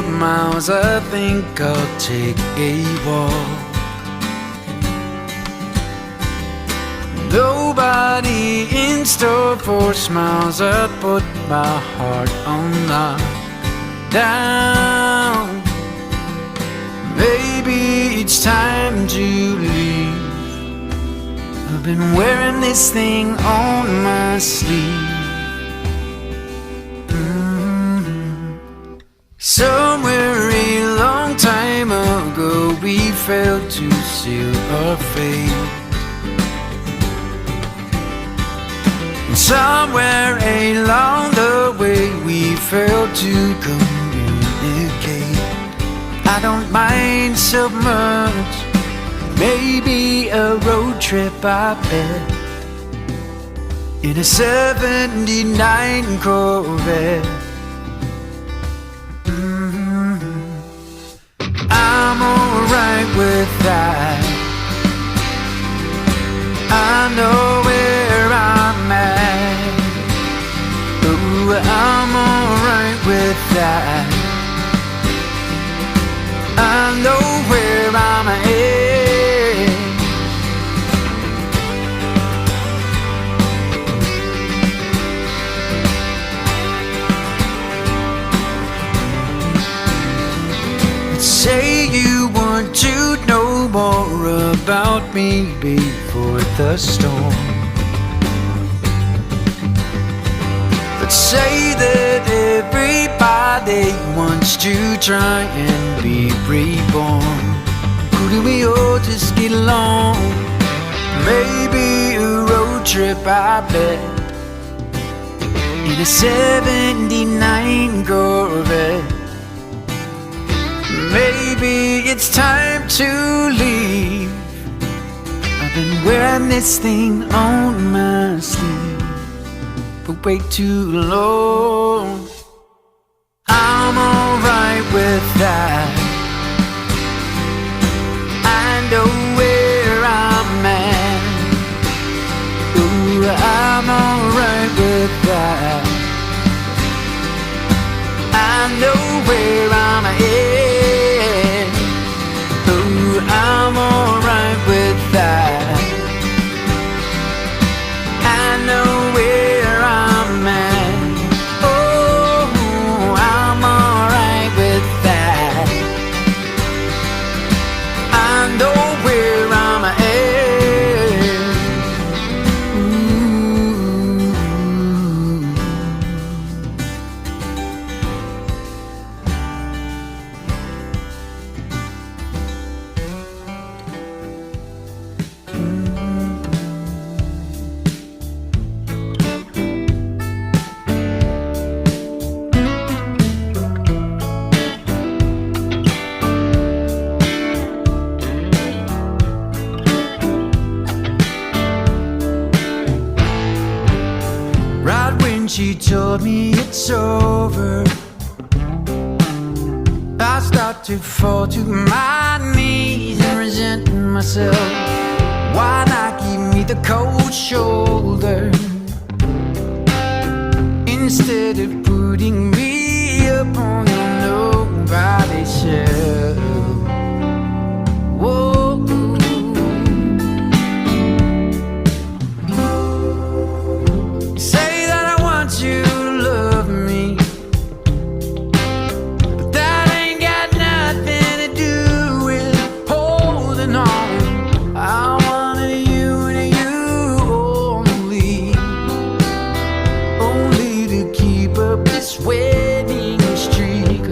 more miles, I think I'll take a walk. Nobody in store for smiles, I put my heart on lockdown. Maybe it's time to leave. I've been wearing this thing on my sleeve. Somewhere a long time ago we failed to seal our fate. And somewhere along the way we failed to communicate. I don't mind so much, maybe a road trip, I bet, in a 79 Corvette. I'm alright with that. I know where I'm at. Ooh, I'm alright with that. I know where I'm at. Say you want to know more about me before the storm. Let's say that everybody wants to try and be reborn. Couldn't we all just get along? Maybe a road trip, I bet, in a 79 Corvette. Maybe it's time to leave. I've been wearing this thing on my sleeve for way too long. I'm alright with that. I know where I'm at. Ooh, I'm alright with that. I know where I'm at. I'm alright with that. I know where I'm at. Oh, I'm alright with that. I know where I'm at. She told me it's over, I start to fall to my knees and resent myself. Why not give me the cold shoulder instead of putting me up on your nobody shelf? Whoa. You love me, but that ain't got nothing to do with holding on. I wanted you and you only to keep up this wedding streak.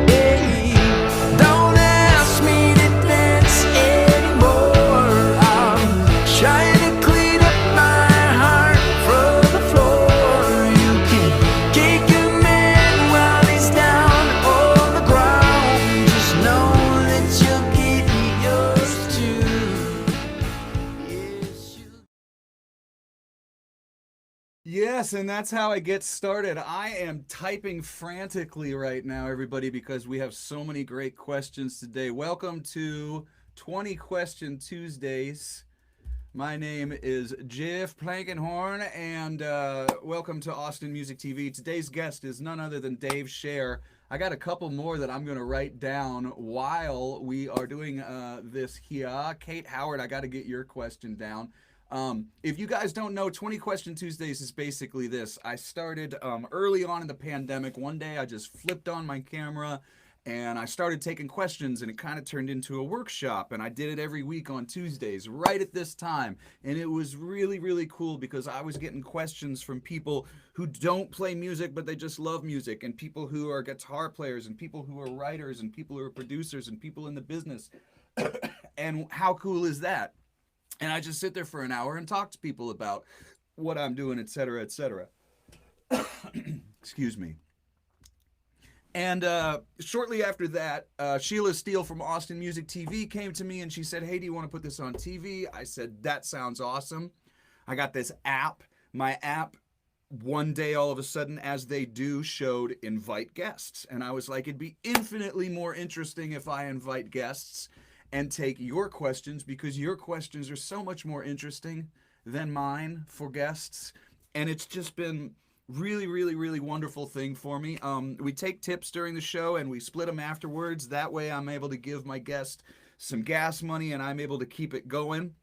Hey, don't ask me to dance anymore. I'm trying to clean up Yes, and that's how I get started. I am typing frantically right now, everybody, because we have so many great questions today. Welcome to 20 Question Tuesdays. My name is Jeff Plankenhorn, and welcome to Austin Music TV. Today's guest is none other than Dave Scher. I got a couple more that I'm going to write down while we are doing this here. Kate Howard, I got to get your question down. If you guys don't know, 20 Question Tuesdays is basically this. I started early on in the pandemic. One day I just flipped on my camera and I started taking questions, and it kind of turned into a workshop, and I did it every week on Tuesdays right at this time. And it was really, really cool because I was getting questions from people who don't play music but they just love music, and people who are guitar players, and people who are writers, and people who are producers, and people in the business. And how cool is that? And I just sit there for an hour and talk to people about what I'm doing, etc., etc. Excuse me. And shortly after that, Sheila Steele from Austin Music TV came to me and she said, hey, do you want to put this on TV? I said, that sounds awesome. I got this app. My app, one day, all of a sudden, as they do, showed invite guests. And I was like, it'd be infinitely more interesting if I invite guests and take your questions, because your questions are so much more interesting than mine for guests. And it's just been really, really, really wonderful thing for me. We take tips during the show and we split them afterwards. That way I'm able to give my guest some gas money and I'm able to keep it going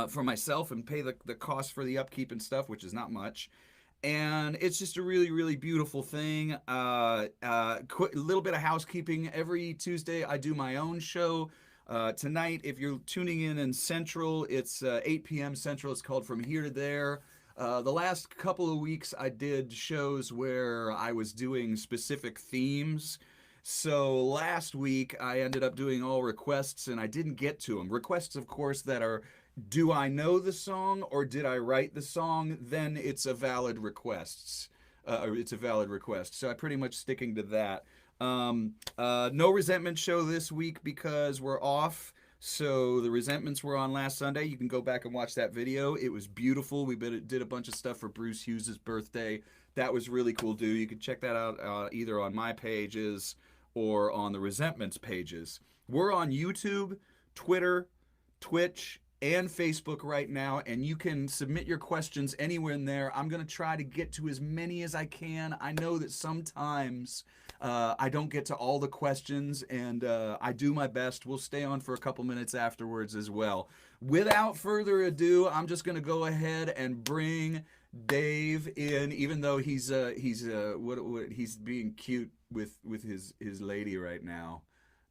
for myself and pay the cost for the upkeep and stuff, which is not much. And it's just a really, really beautiful thing. A little bit of housekeeping. Every Tuesday I do my own show. Tonight, if you're tuning in Central, it's 8 p.m. Central. It's called From Here to There. The last couple of weeks I did shows where I was doing specific themes. So last week I ended up doing all requests and I didn't get to them. Requests, of course, that are, do I know the song or did I write the song? Then it's a valid request. It's a valid request. So I'm pretty much sticking to that. No Resentment show this week because we're off. So the Resentments were on last Sunday. You can go back and watch that video. It was beautiful. We did a bunch of stuff for Bruce Hughes' birthday. That was really cool, dude. You can check that out either on my pages or on the Resentments pages. We're on YouTube, Twitter, Twitch, and Facebook right now, and you can submit your questions anywhere in there. I'm going to try to get to as many as I can. I know that sometimes I don't get to all the questions, and I do my best. We'll stay on for a couple minutes afterwards as well. Without further ado, I'm just going to go ahead and bring Dave in, even though he's being cute with his lady right now.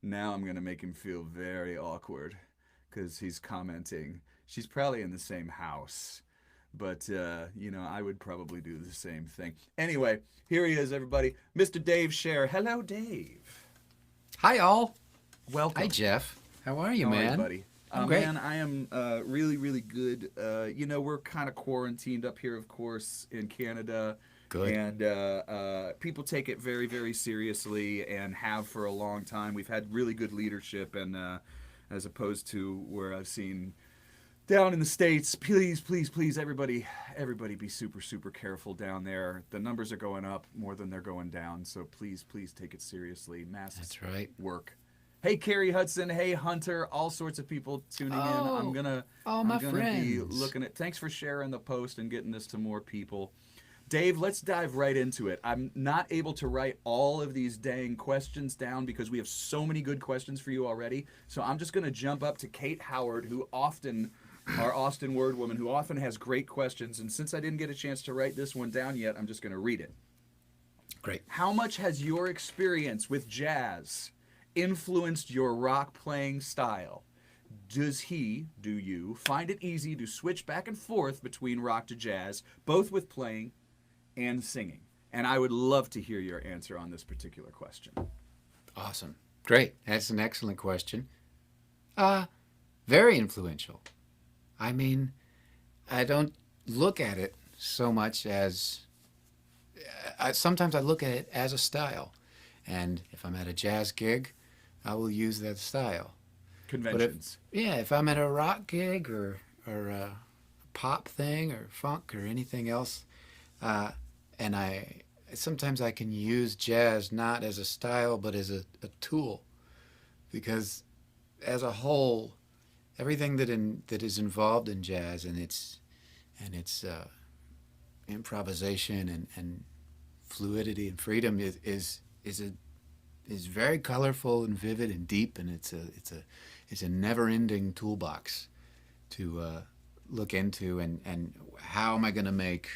Now I'm going to make him feel very awkward because he's commenting. She's probably in the same house. But, you know, I would probably do the same thing. Anyway, here he is, everybody. Mr. Dave Scher. Hello, Dave. Hi, all. Welcome. Hi, Jeff. How are you, How man? are you, buddy? I'm great. Man, I am really, really good. You know, we're kind of quarantined up here, of course, in Canada. Good. And people take it very, very seriously and have for a long time. We've had really good leadership, and as opposed to where I've seen down in the States, please, please, please, everybody be super, super careful down there. The numbers are going up more than they're going down, so please, please take it seriously. Masks That's right. work. Hey, Carrie Hudson. Hey, Hunter. All sorts of people tuning in. I'm gonna my be friends. looking at. Thanks for sharing the post and getting this to more people. Dave, let's dive right into it. I'm not able to write all of these dang questions down because we have so many good questions for you already. So I'm just going to jump up to Kate Howard, our Austin Word woman, who often has great questions. And since I didn't get a chance to write this one down yet, I'm just going to read it. Great. How much has your experience with jazz influenced your rock playing style? Do you find it easy to switch back and forth between rock to jazz, both with playing and singing? And I would love to hear your answer on this particular question. Awesome. Great. That's an excellent question. Very influential. I mean, I don't look at it so much as... sometimes I look at it as a style. And if I'm at a jazz gig, I will use that style. Conventions. If I'm at a rock gig or a pop thing or funk or anything else, and sometimes I can use jazz not as a style but as a tool, because as a whole everything that is involved in jazz and its improvisation and fluidity and freedom is very colorful and vivid and deep, and it's a never-ending toolbox to look into. And how am I going to make?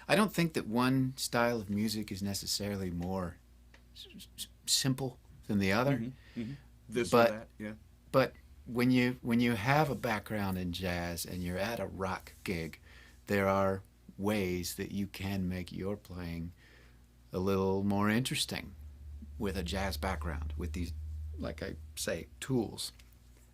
I don't think that one style of music is necessarily more simple than the other. Mm-hmm. Mm-hmm. This But- or that, yeah. But when you have a background in jazz and you're at a rock gig, there are ways that you can make your playing a little more interesting with a jazz background, with these, like I say, tools.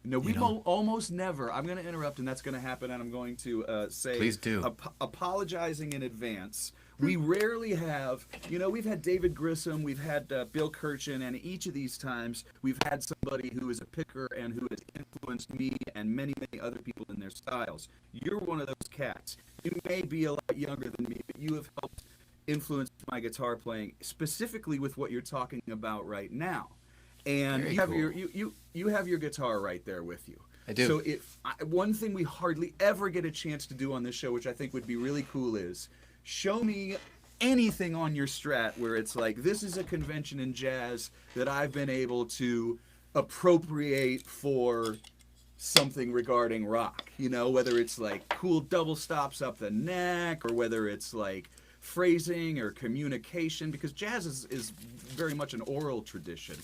No, we You know? almost never. I'm going to interrupt, and that's going to happen, and I'm going to say, Please do. Apologizing in advance. We rarely have, we've had David Grissom, we've had Bill Kirchen, and each of these times we've had somebody who is a picker and who has influenced me and many, many other people in their styles. You're one of those cats. You may be a lot younger than me, but you have helped influence my guitar playing, specifically with what you're talking about right now. And Very you have cool. you have your guitar right there with you. I do. So one thing we hardly ever get a chance to do on this show, which I think would be really cool, is show me anything on your Strat where it's like, this is a convention in jazz that I've been able to appropriate for something regarding rock. Whether it's like cool double stops up the neck, or whether it's like phrasing or communication, because jazz is very much an oral tradition.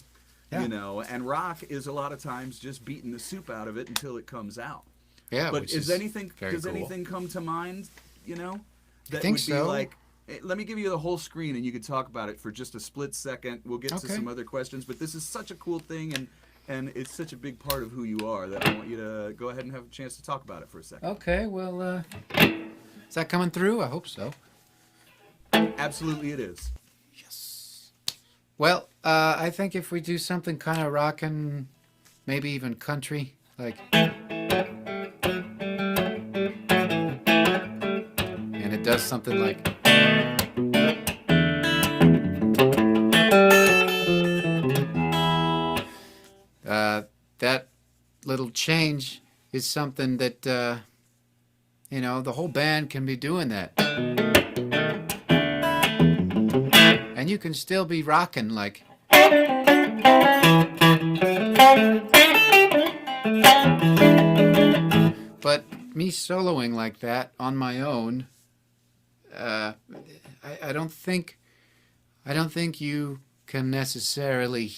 Yeah. And rock is a lot of times just beating the soup out of it until it comes out. Yeah, But which does is anything very cool. anything come to mind, that think would be so. like, let me give you the whole screen and you could talk about it for just a split second. We'll get to Okay. some other questions, but this is such a cool thing, and it's such a big part of who you are that I want you to go ahead and have a chance to talk about it for a second. Okay, well, is that coming through? I hope so. Absolutely it is. Yes. Well, I think if we do something kind of rockin', maybe even country, like, and it does something like, that little change is something that, the whole band can be doing that. And you can still be rocking like. But me soloing like that on my own, I don't think you can necessarily,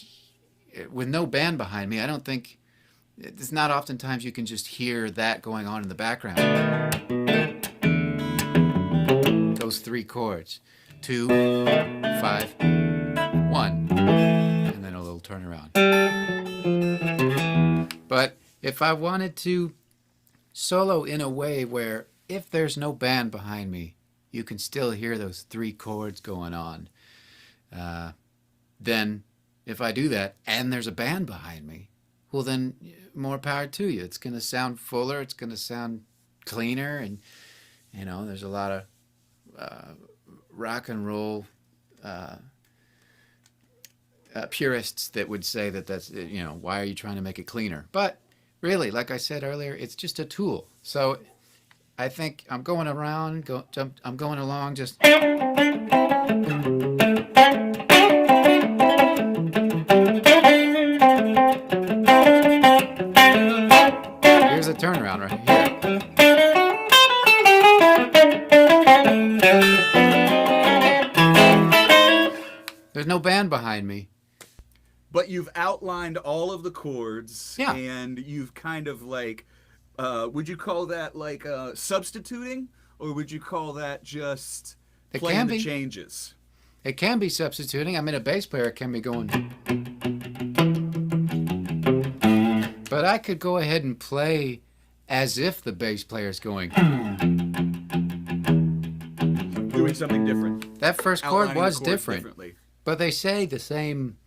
with no band behind me, I don't think, it's not oftentimes you can just hear that going on in the background. Those three chords. 2, 5, 1, and then a little turnaround. But if I wanted to solo in a way where if there's no band behind me, you can still hear those three chords going on, then if I do that and there's a band behind me, well then more power to you. It's going to sound fuller, it's going to sound cleaner, and there's a lot of rock and roll purists that would say that's why are you trying to make it cleaner? But really, like I said earlier, it's just a tool. So I think I'm going around, I'm going along just. Here's a turnaround right here. There's no band behind me. But you've outlined all of the chords, Yeah. and you've kind of like, would you call that like substituting, or would you call that just It playing can the be. changes? It can be substituting. I mean, a bass player can be going. But I could go ahead and play as if the bass player's going. Doing something different. That first chord Outlining the was chords different. differently. But they say the same,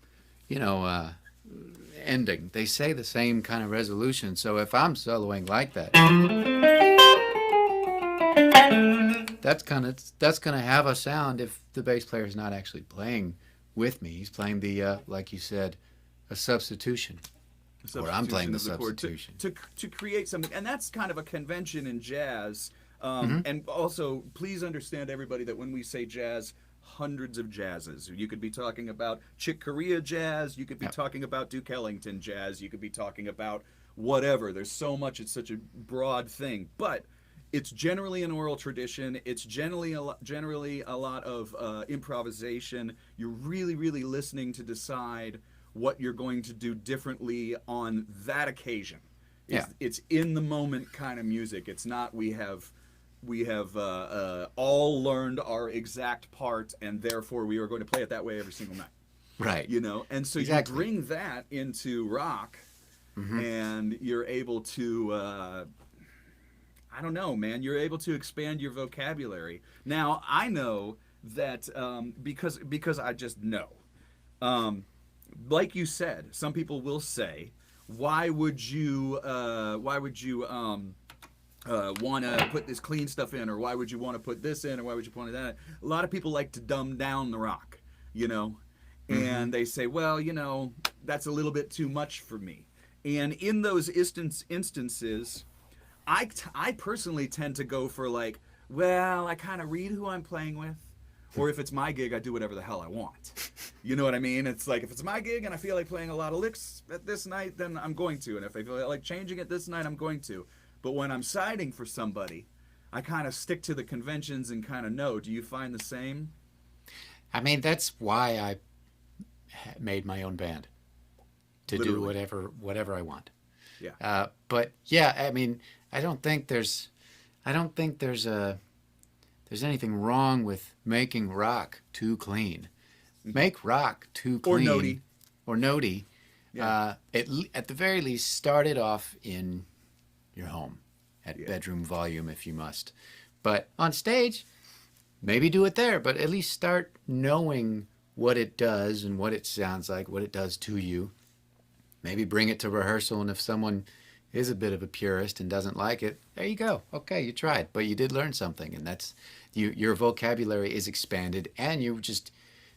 ending. They say the same kind of resolution. So if I'm soloing like that, that's gonna have a sound if the bass player is not actually playing with me. He's playing the, like you said, a substitution. Or I'm playing the of chord substitution. to create something, and that's kind of a convention in jazz. Mm-hmm. And also, please understand, everybody, that when we say jazz, hundreds of jazzes. You could be talking about Chick Corea jazz. You could be talking about Duke Ellington jazz. You could be talking about whatever. There's so much. It's such a broad thing, but it's generally an oral tradition. It's generally a lot of improvisation. You're really, really listening to decide what you're going to do differently on that occasion. It's in the moment kind of music. It's not we have all learned our exact part and therefore we are going to play it that way every single night. Right. You know, and so Exactly. you bring that into rock, and you're able to I don't know, man. You're able to expand your vocabulary. Now, I know that because I just know. Like you said, some people will say, why would you want to put this clean stuff in, or why would you want to put this in, or why would you put that in? A lot of people like to dumb down the rock, you know, and they say, well, you know, that's a little bit too much for me. And in those instances, I personally tend to go for like, well, I kind of read who I'm playing with. Or if it's my gig, I do whatever the hell I want. You know what I mean? It's like, if it's my gig and I feel like playing a lot of licks at this night, then I'm going to. And if I feel like changing it this night, I'm going to. But when I'm siding for somebody, I kind of stick to the conventions and kind of know. Do you find the same? I mean, that's why I made my own band. To Literally. do whatever I want. Yeah. But yeah, I mean, I don't think there's anything wrong with making rock too clean. Make rock too clean. Or notey. Yeah. At the very least, start it off in your home at bedroom volume if you must. But on stage, maybe do it there. But at least start knowing what it does and what it sounds like, what it does to you. Maybe bring it to rehearsal, and if someone is a bit of a purist and doesn't like it, there you go. Okay, you tried, but you did learn something, and that's your vocabulary is expanded, and you just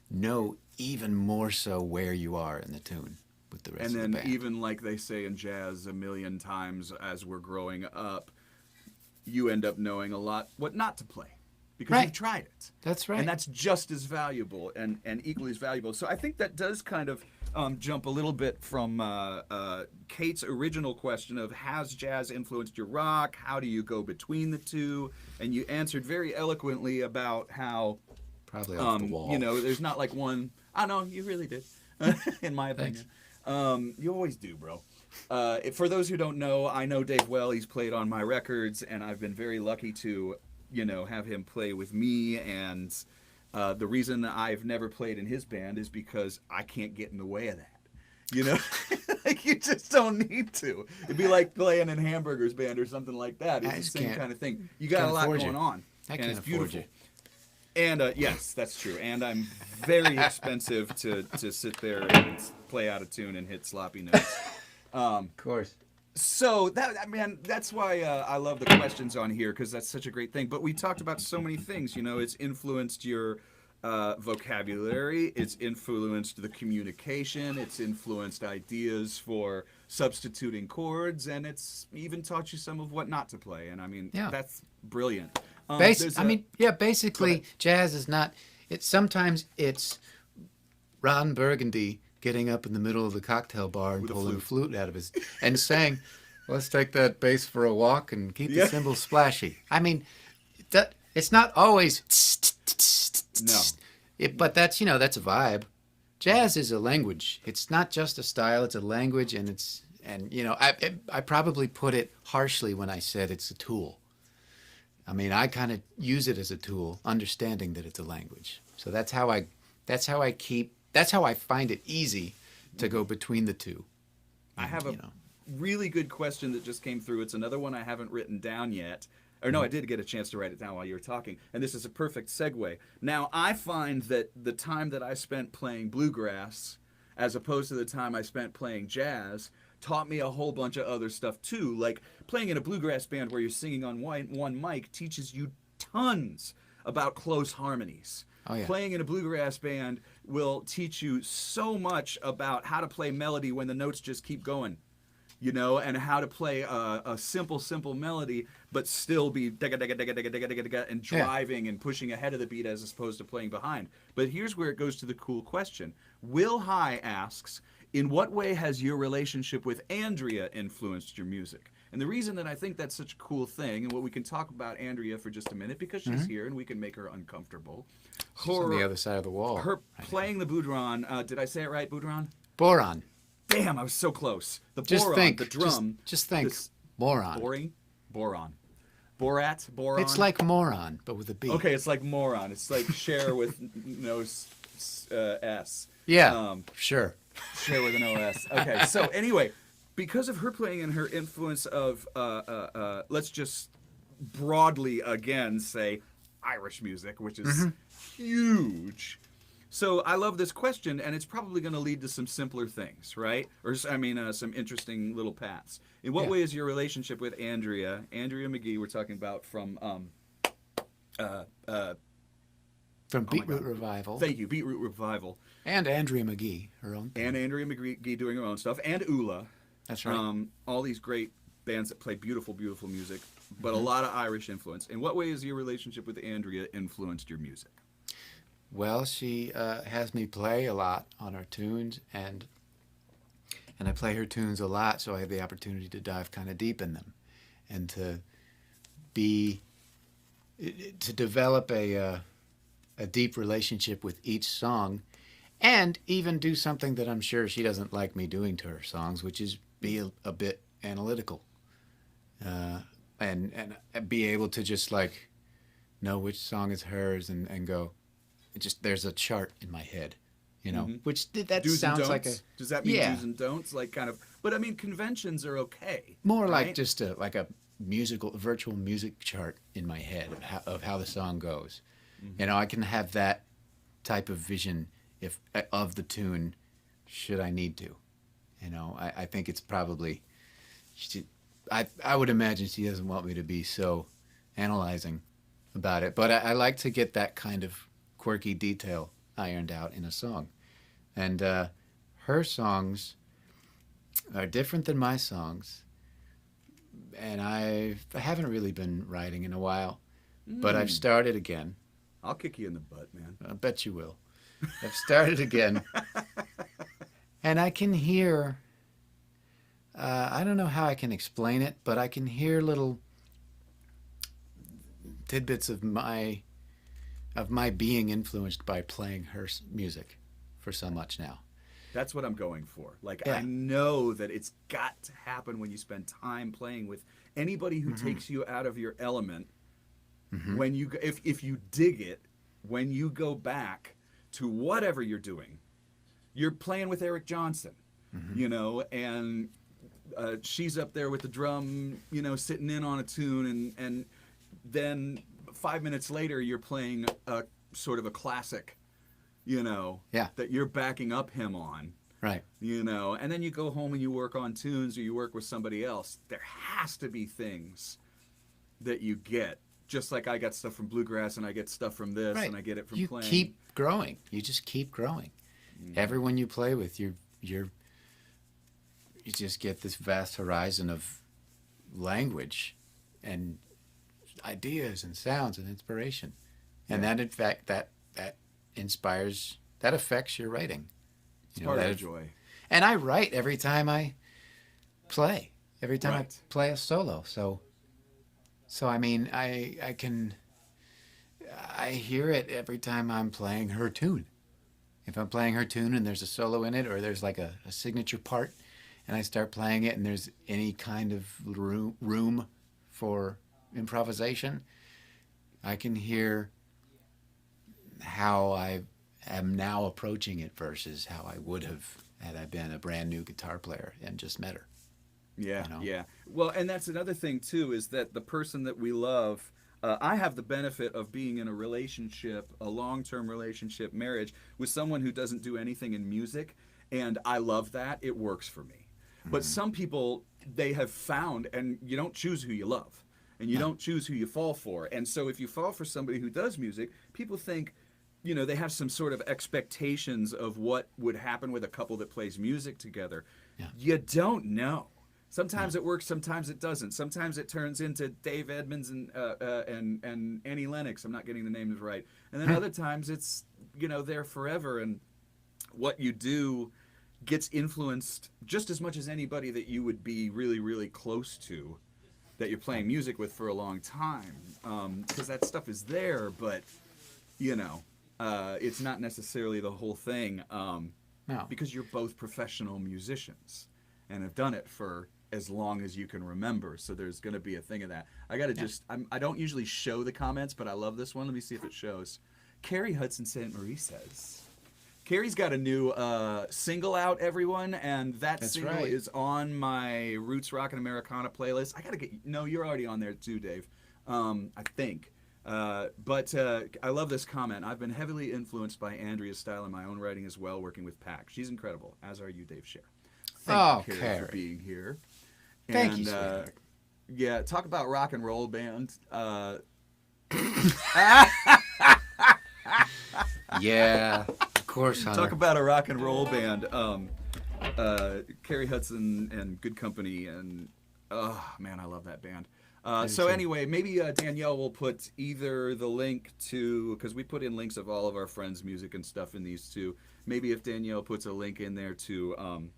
know even more so where you are in the tune with the rest of the And band. then even like they say in jazz a million times as we're growing up, you end up knowing a lot what not to play. Because you've tried it. That's right. And that's just as valuable and equally as valuable. So I think that does kind of jump a little bit from Kate's original question of, has jazz influenced your rock? How do you go between the two? And you answered very eloquently about how, Probably off the wall. you know, there's not like one. I know, you really did, in my opinion. You always do, bro. For those who don't know, I know Dave well. He's played on my records, and I've been very lucky to, you know, have him play with me. And the reason I've never played in his band is because I can't get in the way of that. You know, like you just don't need to. It'd be like playing in Hamburger's band or something like that. It's the same kind of thing. You got a lot going on, and it's beautiful. And yes, that's true. And I'm very expensive to sit there and play out of tune and hit sloppy notes. Of course. So that's why I love the questions on here, because that's such a great thing. But we talked about so many things. You know, it's influenced your vocabulary. It's influenced the communication. It's influenced ideas for substituting chords, and it's even taught you some of what not to play. And I mean, that's brilliant. Basically, jazz is not. Sometimes it's Ron Burgundy getting up in the middle of the cocktail bar and pulling a flute out of his and saying, "Let's take that bass for a walk and keep the cymbals splashy." I mean, it's not always. No. But that's a vibe. Jazz is a language. It's not just a style. It's a language, and I probably put it harshly when I said it's a tool. I mean, I kind of use it as a tool, understanding that it's a language. So that's how I find it easy to go between the two. I have a really good question that just came through. It's another one I haven't written down yet. Or no, I did get a chance to write it down while you were talking. And this is a perfect segue. Now, I find that the time that I spent playing bluegrass, as opposed to the time I spent playing jazz, taught me a whole bunch of other stuff too. Like playing in a bluegrass band where you're singing on one mic teaches you tons about close harmonies. Oh, yeah. Playing in a bluegrass band will teach you so much about how to play melody when the notes just keep going you know, and how to play a simple melody, but still be and driving and pushing ahead of the beat as opposed to playing behind. But here's where it goes to the cool question. Will High asks, in what way has your relationship with Andrea influenced your music? And the reason that I think that's such a cool thing, and what we can talk about Andrea for just a minute, because she's here and we can make her uncomfortable. She's on the other side of the wall. Her playing the boudron, did I say it right, boudron? Boron. Damn, I was so close. The Just boron, think. the drum. Just think. this- Moron. Boring? Boron. Borat? Boron? It's like moron, but with a B. Okay, it's like moron. It's like Cher with no S. Yeah, sure. Cher with an OS. Okay, so anyway, because of her playing and her influence of, let's just broadly again say Irish music, which is huge. So I love this question, and it's probably going to lead to some simpler things, right? Or some interesting little paths. In what way is your relationship with Andrea McGee? We're talking about from Beetroot Revival. Thank you, Beetroot Revival, And Andrea McGee, her own. and Andrea McGee doing her own stuff, and Ula. That's right. All these great bands that play beautiful, beautiful music, but a lot of Irish influence. In what way has your relationship with Andrea influenced your music? Well, she has me play a lot on her tunes, and I play her tunes a lot, so I have the opportunity to dive kind of deep in them, and to develop a deep relationship with each song, and even do something that I'm sure she doesn't like me doing to her songs, which is be a bit analytical, and be able to just like know which song is hers and go. There's a chart in my head, you know, which that Do's sounds and like don'ts? a Does that mean yeah. do's and don'ts? Like kind of, but I mean conventions are okay. More like right? just a virtual music chart in my head of how the song goes. You know, I can have that type of vision of the tune, should I need to. You know, I think it's probably, I would imagine she doesn't want me to be so analyzing about it, but I like to get that kind of quirky detail ironed out in a song. And her songs are different than my songs, and I haven't really been writing in a while, but I've started again. I'll kick you in the butt, man. I bet you will. I've started again, and I can hear, I don't know how I can explain it, but I can hear little tidbits of my being influenced by playing her music for so much now. That's what I'm going for. Like, Yeah. I know that it's got to happen when you spend time playing with anybody who takes you out of your element. When you, if you dig it, when you go back to whatever you're doing, you're playing with Eric Johnson, you know, and she's up there with the drum, you know, sitting in on a tune, and then 5 minutes later you're playing a sort of a classic, you know, that you're backing up him on. Right. You know, and then you go home and you work on tunes or you work with somebody else. There has to be things that you get. Just like I got stuff from bluegrass and I get stuff from this and I get it from playing. You keep growing. You just keep growing. Everyone you play with, you just get this vast horizon of language and ideas and sounds and inspiration. And that, in fact, that inspires, that affects your writing. It's part of the joy. And I write every time I play. Every time I play a solo. So I mean, I hear it every time I'm playing her tune. If I'm playing her tune and there's a solo in it, or there's like a signature part, and I start playing it and there's any kind of room for improvisation, I can hear how I am now approaching it versus how I would have had I been a brand new guitar player and just met her. Yeah, you know? yeah. Well, and that's another thing, too, is that the person that we love, I have the benefit of being in a relationship, a long-term relationship, marriage, with someone who doesn't do anything in music, and I love that. It works for me. But some people, they have found, and you don't choose who you love, and you don't choose who you fall for. And so if you fall for somebody who does music, people think, you know, they have some sort of expectations of what would happen with a couple that plays music together. Yeah. You don't know. Sometimes it works, sometimes it doesn't. Sometimes it turns into Dave Edmonds and Annie Lennox. I'm not getting the names right. And then other times it's, there forever. And what you do gets influenced just as much as anybody that you would be really, really close to, that you're playing music with for a long time. Because that stuff is there, but, it's not necessarily the whole thing. No. Because you're both professional musicians and have done it for as long as you can remember. So there's going to be a thing of that. I got to I don't usually show the comments, but I love this one. Let me see if it shows. Carrie Hudson St. Marie says, Carrie's got a new single out, everyone, and that's single right. is on my Roots Rock and Americana playlist. I got to get, no, you're already on there too, Dave, I think. But I love this comment. I've been heavily influenced by Andrea's style in my own writing as well, working with Pac. She's incredible, as are you, Dave Scher. Thank you, Carrie, for being here. Thank you, sweetheart. Yeah, talk about rock and roll band. Yeah, of course, Hunter. Talk about a rock and roll band. Carrie Hudson and Good Company, and oh man, I love that band. So anyway, maybe Danielle will put either the link to, because we put in links of all of our friends' music and stuff in these two. Maybe if Danielle puts a link in there to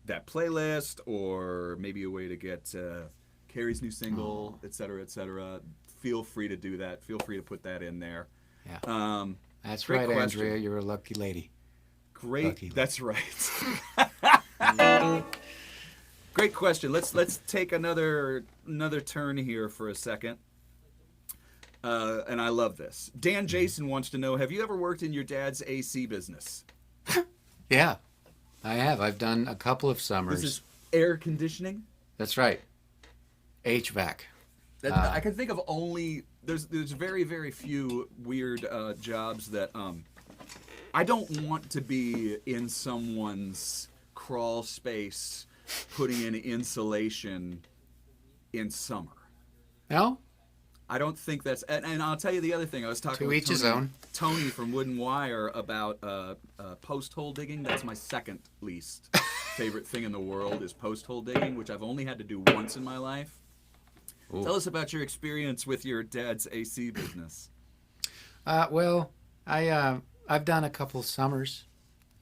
that playlist, or maybe a way to get Carrie's new single, et cetera, feel free to do that. Feel free to put that in there. Yeah. That's great right, question. Andrea. You're a lucky lady. Great. Lucky. That's right. Great question. Let's take another turn here for a second. And I love this. Dan Jason wants to know, have you ever worked in your dad's AC business? Yeah, I have. I've done a couple of summers. This is air conditioning? That's right. HVAC. I can think of only, there's very, very few weird jobs that I don't want to be in someone's crawl space putting in insulation in summer. No? I don't think that's, and I'll tell you the other thing. I was talking To with each his own. Tony from Wooden Wire about post hole digging. That's my second least favorite thing in the world is post hole digging, which I've only had to do once in my life. Ooh. Tell us about your experience with your dad's AC business. Well, I've done a couple summers,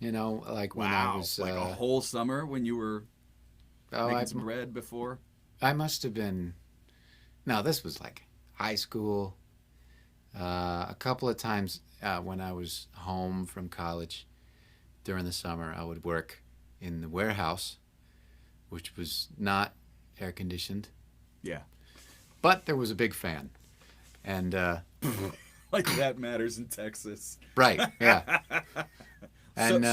like when I was like a whole summer when you were making some bread before. I must have been. No, this was like high school. A couple of times when I was home from college during the summer, I would work in the warehouse, which was not air conditioned. Yeah. But there was a big fan. And like that matters in Texas. Right, yeah. And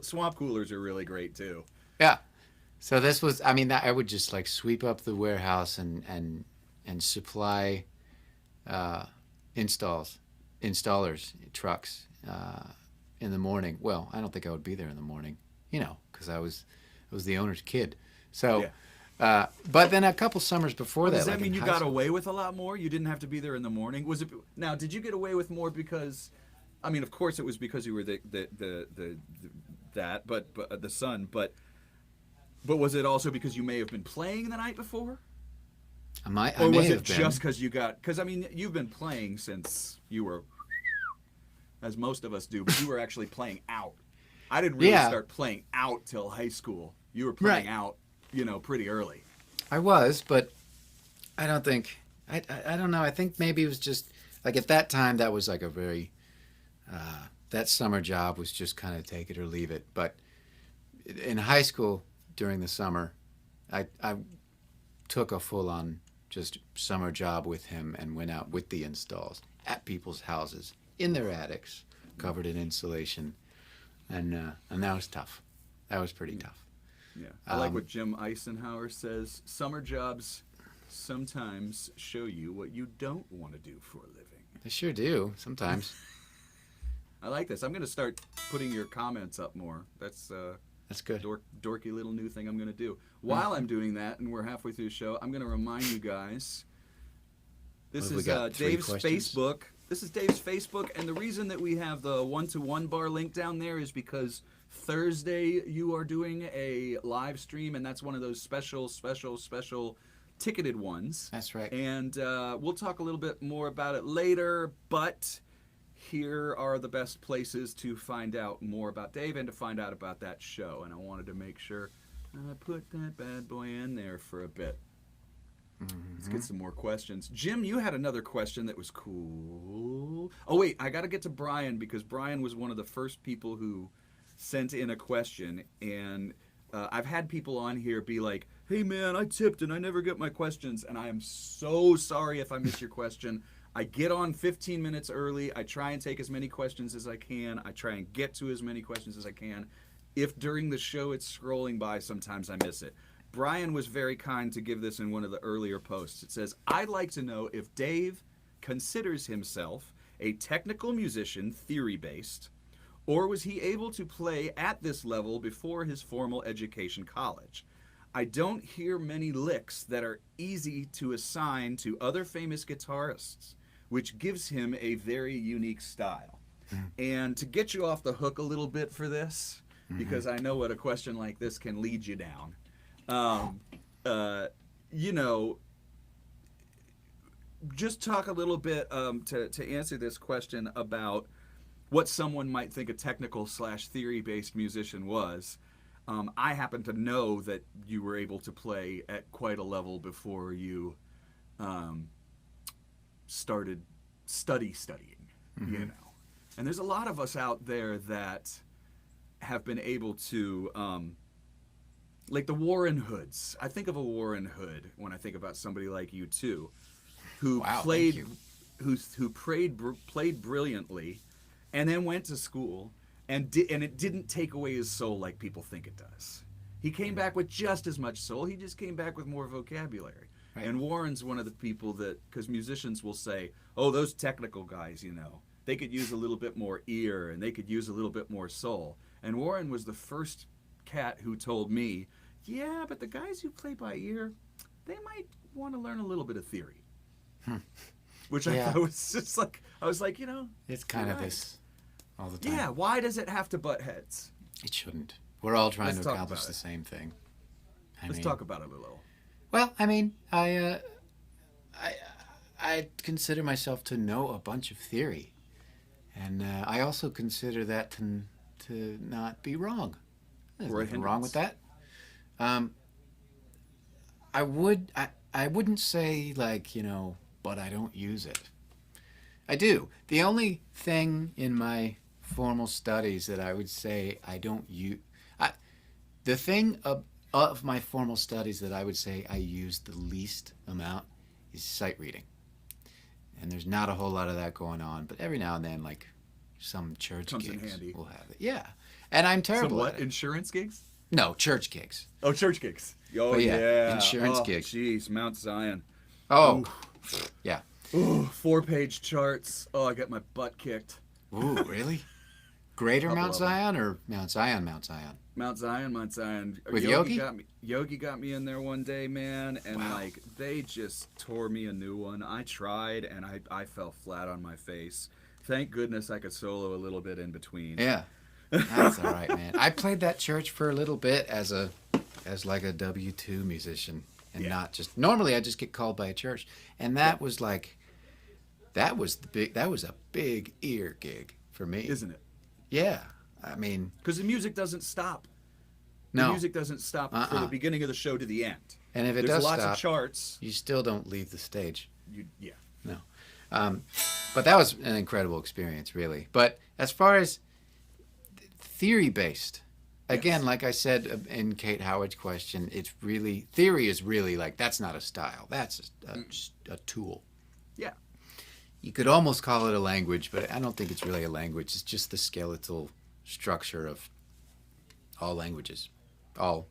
swamp coolers are really great too. Yeah. So this was, I would just like sweep up the warehouse and supply installers, trucks in the morning. Well, I don't think I would be there in the morning, because I was the owner's kid. So, yeah. But then a couple summers before that. Does that mean you got away with a lot more? You didn't have to be there in the morning. Was it now? Did you get away with more because? I mean, of course, it was because you were the son. But was it also because you may have been playing the night before? Or was it just because you got? Because you've been playing since you were, as most of us do. But you were actually playing out. I didn't really start playing out till high school. You were playing out. Pretty early. I was, but I don't think, I don't know. I think maybe it was just, like at that time, that was like a very, that summer job was just kind of take it or leave it. But in high school, during the summer, I took a full-on just summer job with him and went out with the installs at people's houses, in their attics, covered in insulation. And that was tough. That was pretty tough. Yeah, I like what Jim Eisenhower says. Summer jobs sometimes show you what you don't want to do for a living. They sure do, sometimes. I like this. I'm going to start putting your comments up more. That's good. Dorky little new thing I'm going to do. While I'm doing that, and we're halfway through the show, I'm going to remind you guys, this is Dave's Facebook. This is Dave's Facebook, and the reason that we have the 1-to-1 bar link down there is because Thursday, you are doing a live stream, and that's one of those special ticketed ones. That's right. And we'll talk a little bit more about it later, but here are the best places to find out more about Dave and to find out about that show. And I wanted to make sure I put that bad boy in there for a bit. Let's get some more questions. Jim, you had another question that was cool. Oh, wait, I got to get to Brian because Brian was one of the first people who sent in a question. And I've had people on here be like, hey, man, I tipped and I never get my questions. And I am so sorry if I miss your question. I get on 15 minutes early. I try and take as many questions as I can. I try and get to as many questions as I can. If during the show it's scrolling by, sometimes I miss it. Brian was very kind to give this in one of the earlier posts. It says, I'd like to know if Dave considers himself a technical musician, theory-based, or was he able to play at this level before his formal education college? I don't hear many licks that are easy to assign to other famous guitarists, which gives him a very unique style. And to get you off the hook a little bit for this, because I know what a question like this can lead you down, you know, just talk a little bit to answer this question about what someone might think a technical / theory-based musician was. I happen to know that you were able to play at quite a level before you started studying, you know. And there's a lot of us out there that have been able to, like the Warren Hoods. I think of a Warren Hood when I think about somebody like you too, who played, who played brilliantly, and then went to school. And it didn't take away his soul like people think it does. He came back with just as much soul. He just came back with more vocabulary. Right. And Warren's one of the people that, because musicians will say, oh, those technical guys, you know, they could use a little bit more ear and they could use a little bit more soul. And Warren was the first cat who told me, yeah, but the guys who play by ear, they might want to learn a little bit of theory. Which I thought was just like, I was like, you know. It's kind of this all the time. Yeah, why does it have to butt heads? It shouldn't. We're all trying to accomplish the same thing. Let's talk about it a little. Well, I mean, I consider myself to know a bunch of theory, and I also consider that to not be wrong. There's nothing wrong with that. I wouldn't say like, you know, but I don't use it. I do. The only thing in my formal studies that I would say I don't use, the thing of my formal studies that I would say I use the least amount is sight reading. And there's not a whole lot of that going on, but every now and then, like some church Comes gigs in handy. will have it. Yeah. And I'm terrible Some at it. Insurance gigs? No, church gigs. Oh, church gigs. Oh, But yeah. insurance gigs. Jeez, Mount Zion. Oh, yeah. Ooh, 4-page charts. Oh, I got my butt kicked. Ooh, really? Greater Couple Mount of them. Zion or Mount Zion, Mount Zion? Mount Zion. With Yogi? Yogi got me in there one day, man, and like they just tore me a new one. I tried, and I fell flat on my face. Thank goodness I could solo a little bit in between. Yeah. That's all right, man. I played that church for a little bit as like a W-2 musician, and not just normally I just get called by a church, and that was like that was a big ear gig for me, Isn't it? Yeah, I mean, Because the music doesn't stop. no, The music doesn't stop from the beginning of the show to the end. and if it There's does lots stop, of charts. you still don't leave the stage. Yeah. No, but that was an incredible experience, really. But as far as theory-based, again, like I said in Kate Howard's question, it's really theory is really like that's not a style. That's a tool. Yeah. You could almost call it a language, but I don't think it's really a language. It's just the skeletal structure of all languages, all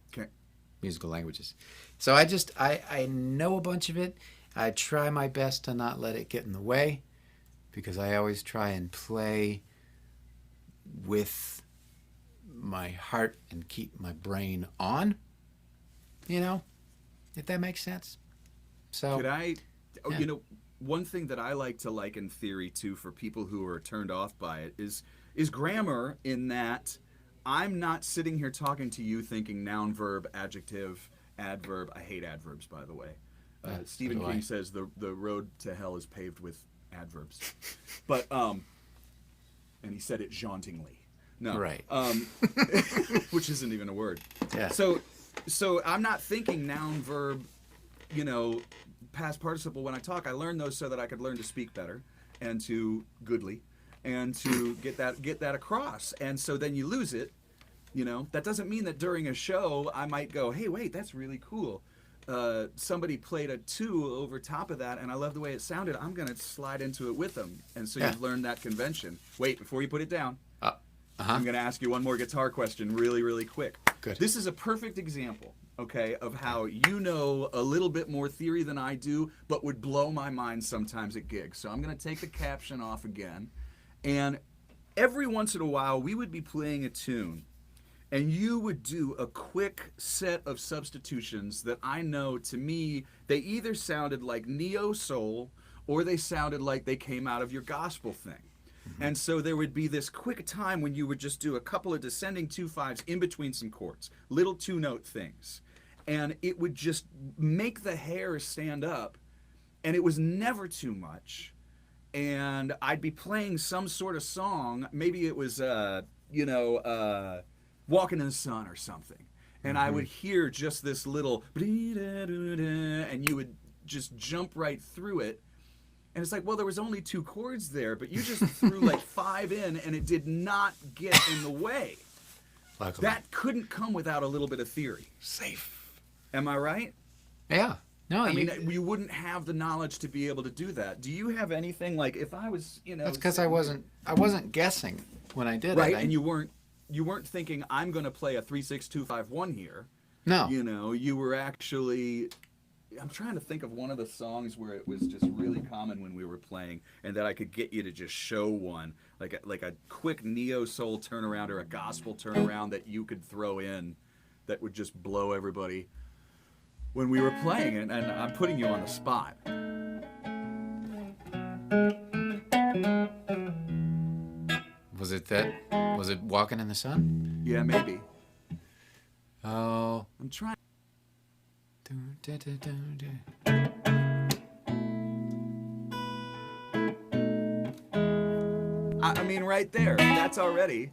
musical languages. So I know a bunch of it. I try my best to not let it get in the way because I always try and play with my heart and keep my brain on, you know, if that makes sense. So Could I, you know, one thing that I like to liken theory to for people who are turned off by it is grammar in that I'm not sitting here talking to you thinking noun, verb, adjective, adverb. I hate adverbs, by the way. Stephen do King I. says the road to hell is paved with adverbs. But, and he said it jauntingly. No. Right. Which isn't even a word. Yeah. So I'm not thinking noun, verb, past participle when I talk. I learned those so that I could learn to speak better and to goodly and to get that across. And so then you lose it. That doesn't mean that during a show I might go, hey, wait, that's really cool. Somebody played a 2 over top of that, and I love the way it sounded. I'm going to slide into it with them. And so you've learned that convention. Wait, before you put it down, I'm going to ask you one more guitar question really, really quick. Good. This is a perfect example, okay, of how you know a little bit more theory than I do, but would blow my mind sometimes at gigs. So I'm going to take the caption off again. And every once in a while, we would be playing a tune, and you would do a quick set of substitutions that I know, to me, they either sounded like neo-soul or they sounded like they came out of your gospel thing. And so there would be this quick time when you would just do a couple of descending 2/5s in between some chords, little 2-note things. And it would just make the hair stand up, and it was never too much. And I'd be playing some sort of song, maybe it was, Walking in the Sun or something. And I would hear just this little, and you would just jump right through it. And it's like, well, there was only 2 chords there, but you just threw like 5 in, and it did not get in the way. Luckily. That couldn't come without a little bit of theory. Safe. Am I right? Yeah. No, I mean, you wouldn't have the knowledge to be able to do that. Do you have anything like, if I was, That's because I wasn't guessing when I did right, it. and you weren't thinking I'm going to play a 3-6-2-5-1 here. No. You were actually. I'm trying to think of one of the songs where it was just really common when we were playing, and that I could get you to just show one, like a quick neo-soul turnaround or a gospel turnaround that you could throw in that would just blow everybody when we were playing. And I'm putting you on the spot. Was it Walking in the Sun? Yeah, maybe. Oh. I'm trying. I mean, right there. That's already.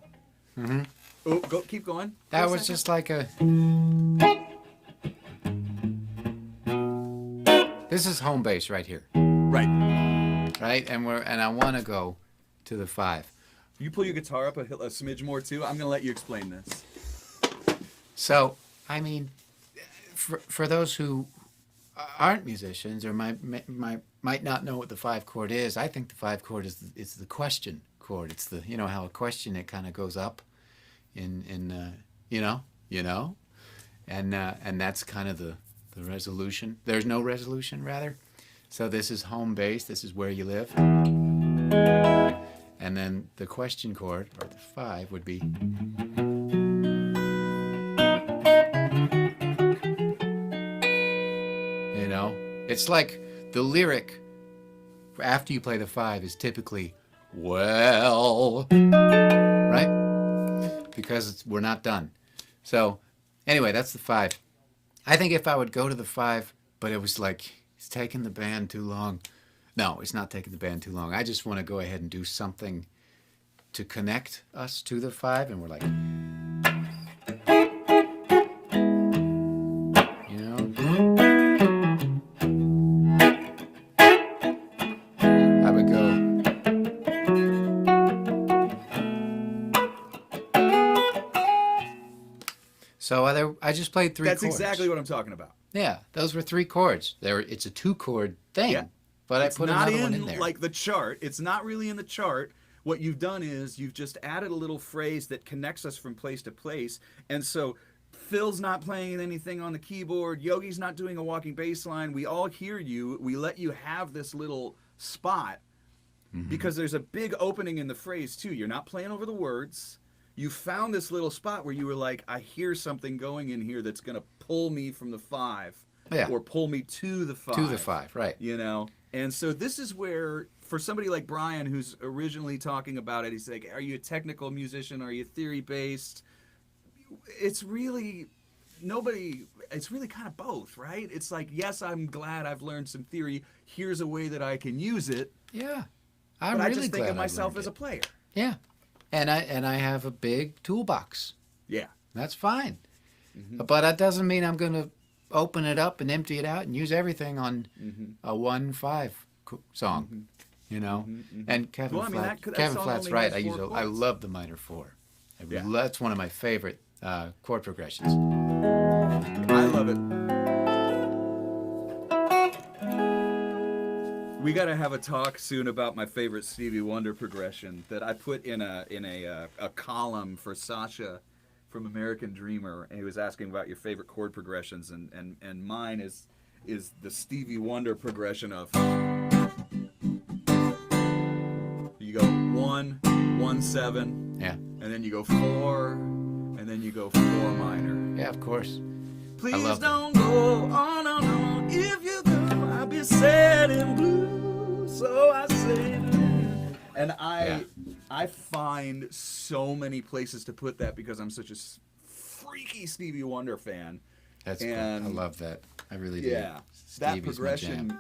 Mm-hmm. Oh, keep going. That was just like a. This is home base right here, Right. right? And I want to go to the 5. You pull your guitar up a smidge more too. I'm gonna let you explain this. So, I mean, for those who aren't musicians or might not know what the 5 chord is, I think the 5 chord is the question chord. It's the how a question, it kind of goes up in and that's kind of the resolution. There's no resolution, rather. So this is home base. This is where you live. And then the question chord, or the 5, would be. It's like the lyric after you play the 5 is typically, well, right? Because we're not done. So anyway, that's the 5. I think if I would go to the 5, but it was like, it's taking the band too long. No, it's not taking the band too long. I just want to go ahead and do something to connect us to the 5, and we're like, I would go. So I just played 3 chords. That's exactly what I'm talking about. Yeah, those were 3 chords. It's a 2-chord thing. Yeah. But I put another one in there. It's not in like the chart. It's not really in the chart. What you've done is you've just added a little phrase that connects us from place to place. And so Phil's not playing anything on the keyboard. Yogi's not doing a walking bass line. We all hear you. We let you have this little spot because there's a big opening in the phrase too. You're not playing over the words. You found this little spot where you were like, I hear something going in here that's going to pull me from the 5 or pull me to the 5. To the 5, right. And so this is where, for somebody like Brian, who's originally talking about it, he's like, are you a technical musician? Are you theory-based? it's really nobody. It's really kind of both, right? It's like, yes, I'm glad I've learned some theory. Here's a way that I can use it. Yeah. But I'm I really just think glad of I myself learned as a it. player. Yeah. And I have a big toolbox. Yeah. That's fine. Mm-hmm. But that doesn't mean I'm going to open it up and empty it out and use everything on a 1/5 song. Mm-hmm. You know, and Kevin Well, I mean, Flat, that Kevin song Flat's only right. has I 4 I chords. love the minor 4. Yeah. That's one of my favorite chord progressions. I love it. We got to have a talk soon about my favorite Stevie Wonder progression that I put in a column for Sasha from American Dreamer, and he was asking about your favorite chord progressions, and mine is the Stevie Wonder progression of you go 1 1 7, Yeah. and then you go 4, and then you go 4 minor. Yeah, of course. Please love don't go on, if you go, I'll be sad and blue. So I say, and I find so many places to put that because I'm such a freaky Stevie Wonder fan. That's cool. I And- love that. I really do. Yeah, that Stevie's my progression. jam.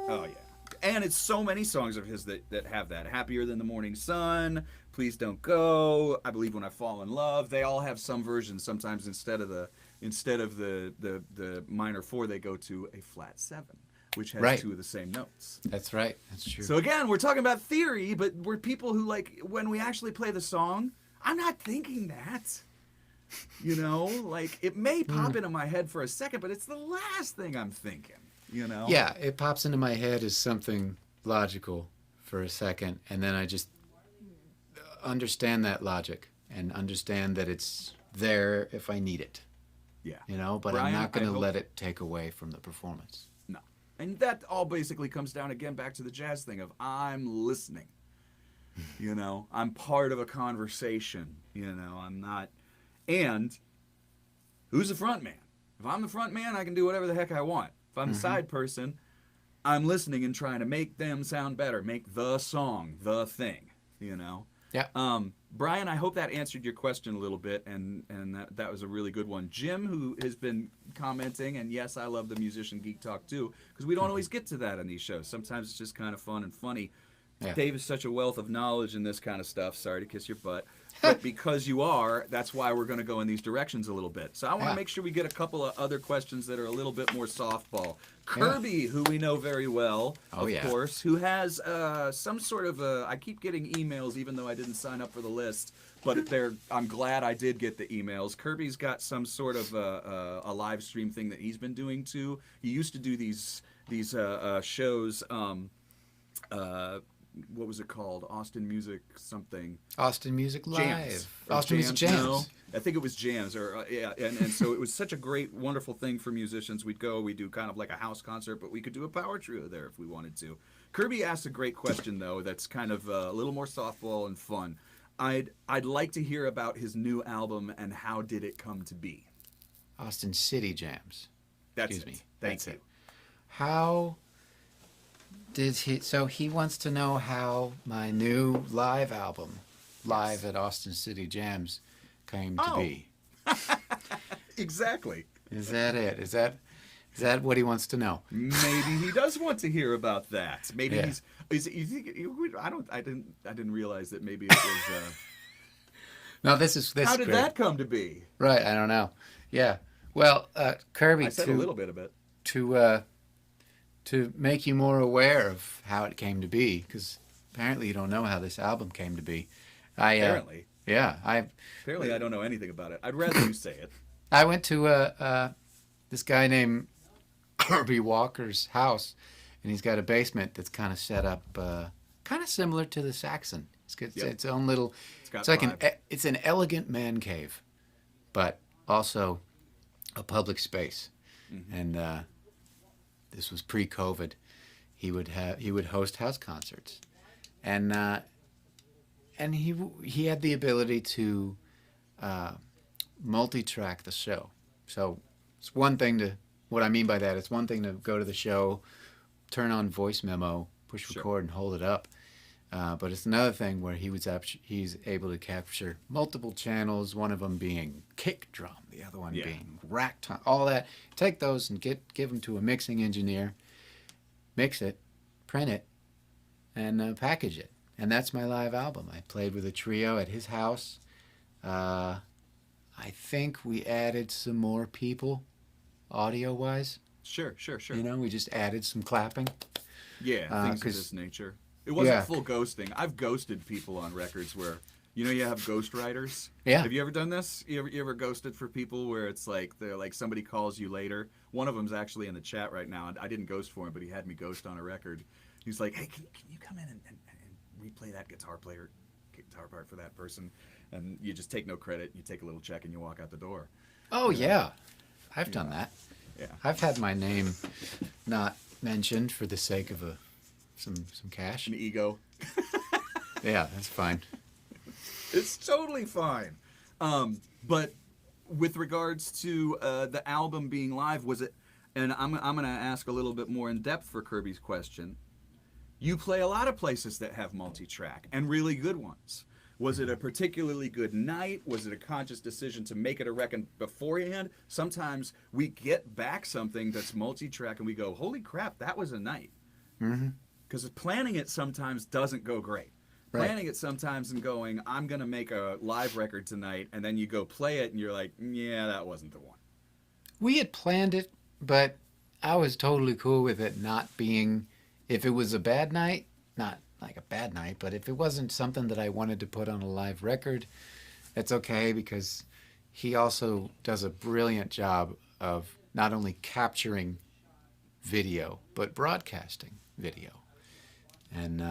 Oh yeah, and it's so many songs of his that have that. Happier Than the Morning Sun, Please Don't Go, I Believe When I Fall in Love. They all have some version. Sometimes instead of the minor 4, they go to a flat 7, which has Right. 2 of the same notes. That's right. That's true. So again, we're talking about theory, but we're people who, like, when we actually play the song, I'm not thinking that. You know, like, it may pop into my head for a second, but it's the last thing I'm thinking, you know? Yeah, it pops into my head as something logical for a second, and then I just understand that logic and understand that it's there if I need it. Yeah. You know, but Brian, I'm not going I to hope- let it take away from the performance. No. And that all basically comes down again back to the jazz thing of I'm listening. You know, I'm part of a conversation. You know, I'm not. And who's the front man? If I'm the front man, I can do whatever the heck I want. If I'm the side person, I'm listening and trying to make them sound better, make the song the thing. You know. Yeah. Brian, I hope that answered your question a little bit, and that was a really good one. Jim, who has been commenting, and yes, I love the Musician Geek Talk too, because we don't always get to that on these shows. Sometimes it's just kind of fun and funny. Yeah. Dave is such a wealth of knowledge in this kind of stuff. Sorry to kiss your butt. But because you are, that's why we're going to go in these directions a little bit. So I want to Yeah. make sure we get a couple of other questions that are a little bit more softball. Kirby, who we know very well, Oh, of yeah. course, who has some sort of I keep getting emails even though I didn't sign up for the list, but I'm glad I did get the emails. Kirby's got some sort of a live stream thing that he's been doing too. He used to do these shows. What was it called? Austin Music something. Austin Music Live. Jams. Or Austin Music Jams. No, I think it was Jams. Or yeah, and so it was such a great, wonderful thing for musicians. We'd do kind of like a house concert, but we could do a power trio there if we wanted to. Kirby asked a great question though. That's kind of a little more softball and fun. I'd like to hear about his new album and how did it come to be. Austin City Jams. That's Excuse it. me. Thank That's you. it. How did he? So he wants to know how my new live album, Live at Austin City Jams, came to Oh. be. Exactly. Is that it? Is that what he wants to know? Maybe he does want to hear about that. Maybe Yeah. you think I didn't realize that maybe it was No, this is how did great. that come to be? Right, I don't know. Yeah. Well, Kirby, I said a little bit of it. to make you more aware of how it came to be, because apparently you don't know how this album came to be. Apparently. Yeah, Apparently I don't know anything about it. I'd rather you say it. I went to this guy named Kirby Walker's house, and he's got a basement that's kind of set up kind of similar to the Saxon. It's got Yep. its own little. got It's like vibe. it's an elegant man cave, but also a public space. Mm-hmm. And this was pre-COVID. He would host house concerts, and he had the ability to multi-track the show. So it's one thing to, what I mean by that, it's one thing to go to the show, turn on voice memo, push Sure. record, and hold it up. But it's another thing where he's able to capture multiple channels, one of them being kick drum, the other one being rack tone, all that. Take those and give them to a mixing engineer, mix it, print it, and package it. And that's my live album. I played with a trio at his house. I think we added some more people, audio-wise. Sure. You know, we just added some clapping. Yeah, things of this nature. It wasn't full ghosting. I've ghosted people on records where, you have ghostwriters. Yeah. Have you ever done this? You ever ghosted for people where it's like they're like somebody calls you later? One of them's actually in the chat right now. I didn't ghost for him, but he had me ghost on a record. He's like, hey, can you come in and replay that guitar part for that person? And you just take no credit. You take a little check and you walk out the door. Oh, yeah. I've done that. Yeah. I've had my name not mentioned for the sake of some cash. An ego. Yeah, that's fine. It's totally fine. But with regards to the album being live, was it? And I'm going to ask a little bit more in depth for Kirby's question. You play a lot of places that have multi-track and really good ones. Was it a particularly good night? Was it a conscious decision to make it a record beforehand? Sometimes we get back something that's multi-track and we go, holy crap, that was a night. Because planning it sometimes doesn't go great. Right. Planning it sometimes and going, I'm going to make a live record tonight, and then you go play it and you're like, yeah, that wasn't the one. We had planned it, but I was totally cool with it not being, if it was a bad night, not like a bad night, but if it wasn't something that I wanted to put on a live record, it's okay, because he also does a brilliant job of not only capturing video, but broadcasting video. And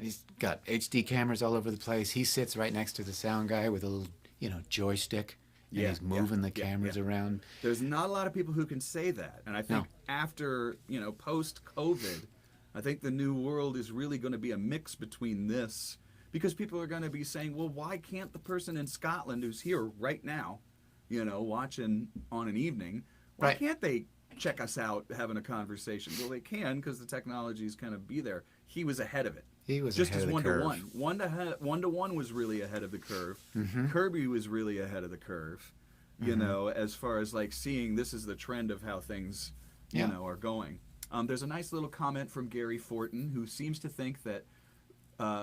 he's got HD cameras all over the place. He sits right next to the sound guy with a little, joystick. And he's moving the cameras around. There's not a lot of people who can say that. And I think after, post-COVID, I think the new world is really going to be a mix between this, because people are going to be saying, well, why can't the person in Scotland who's here right now, watching on an evening, why can't they check us out having a conversation? Well, they can, because the technology is kind of be there. He was ahead of it. He was just ahead as of the curve. One-to-one was really ahead of the curve. Mm-hmm. Kirby was really ahead of the curve, as far as like seeing this is the trend of how things, are going. There's a nice little comment from Gary Fortin, who seems to think that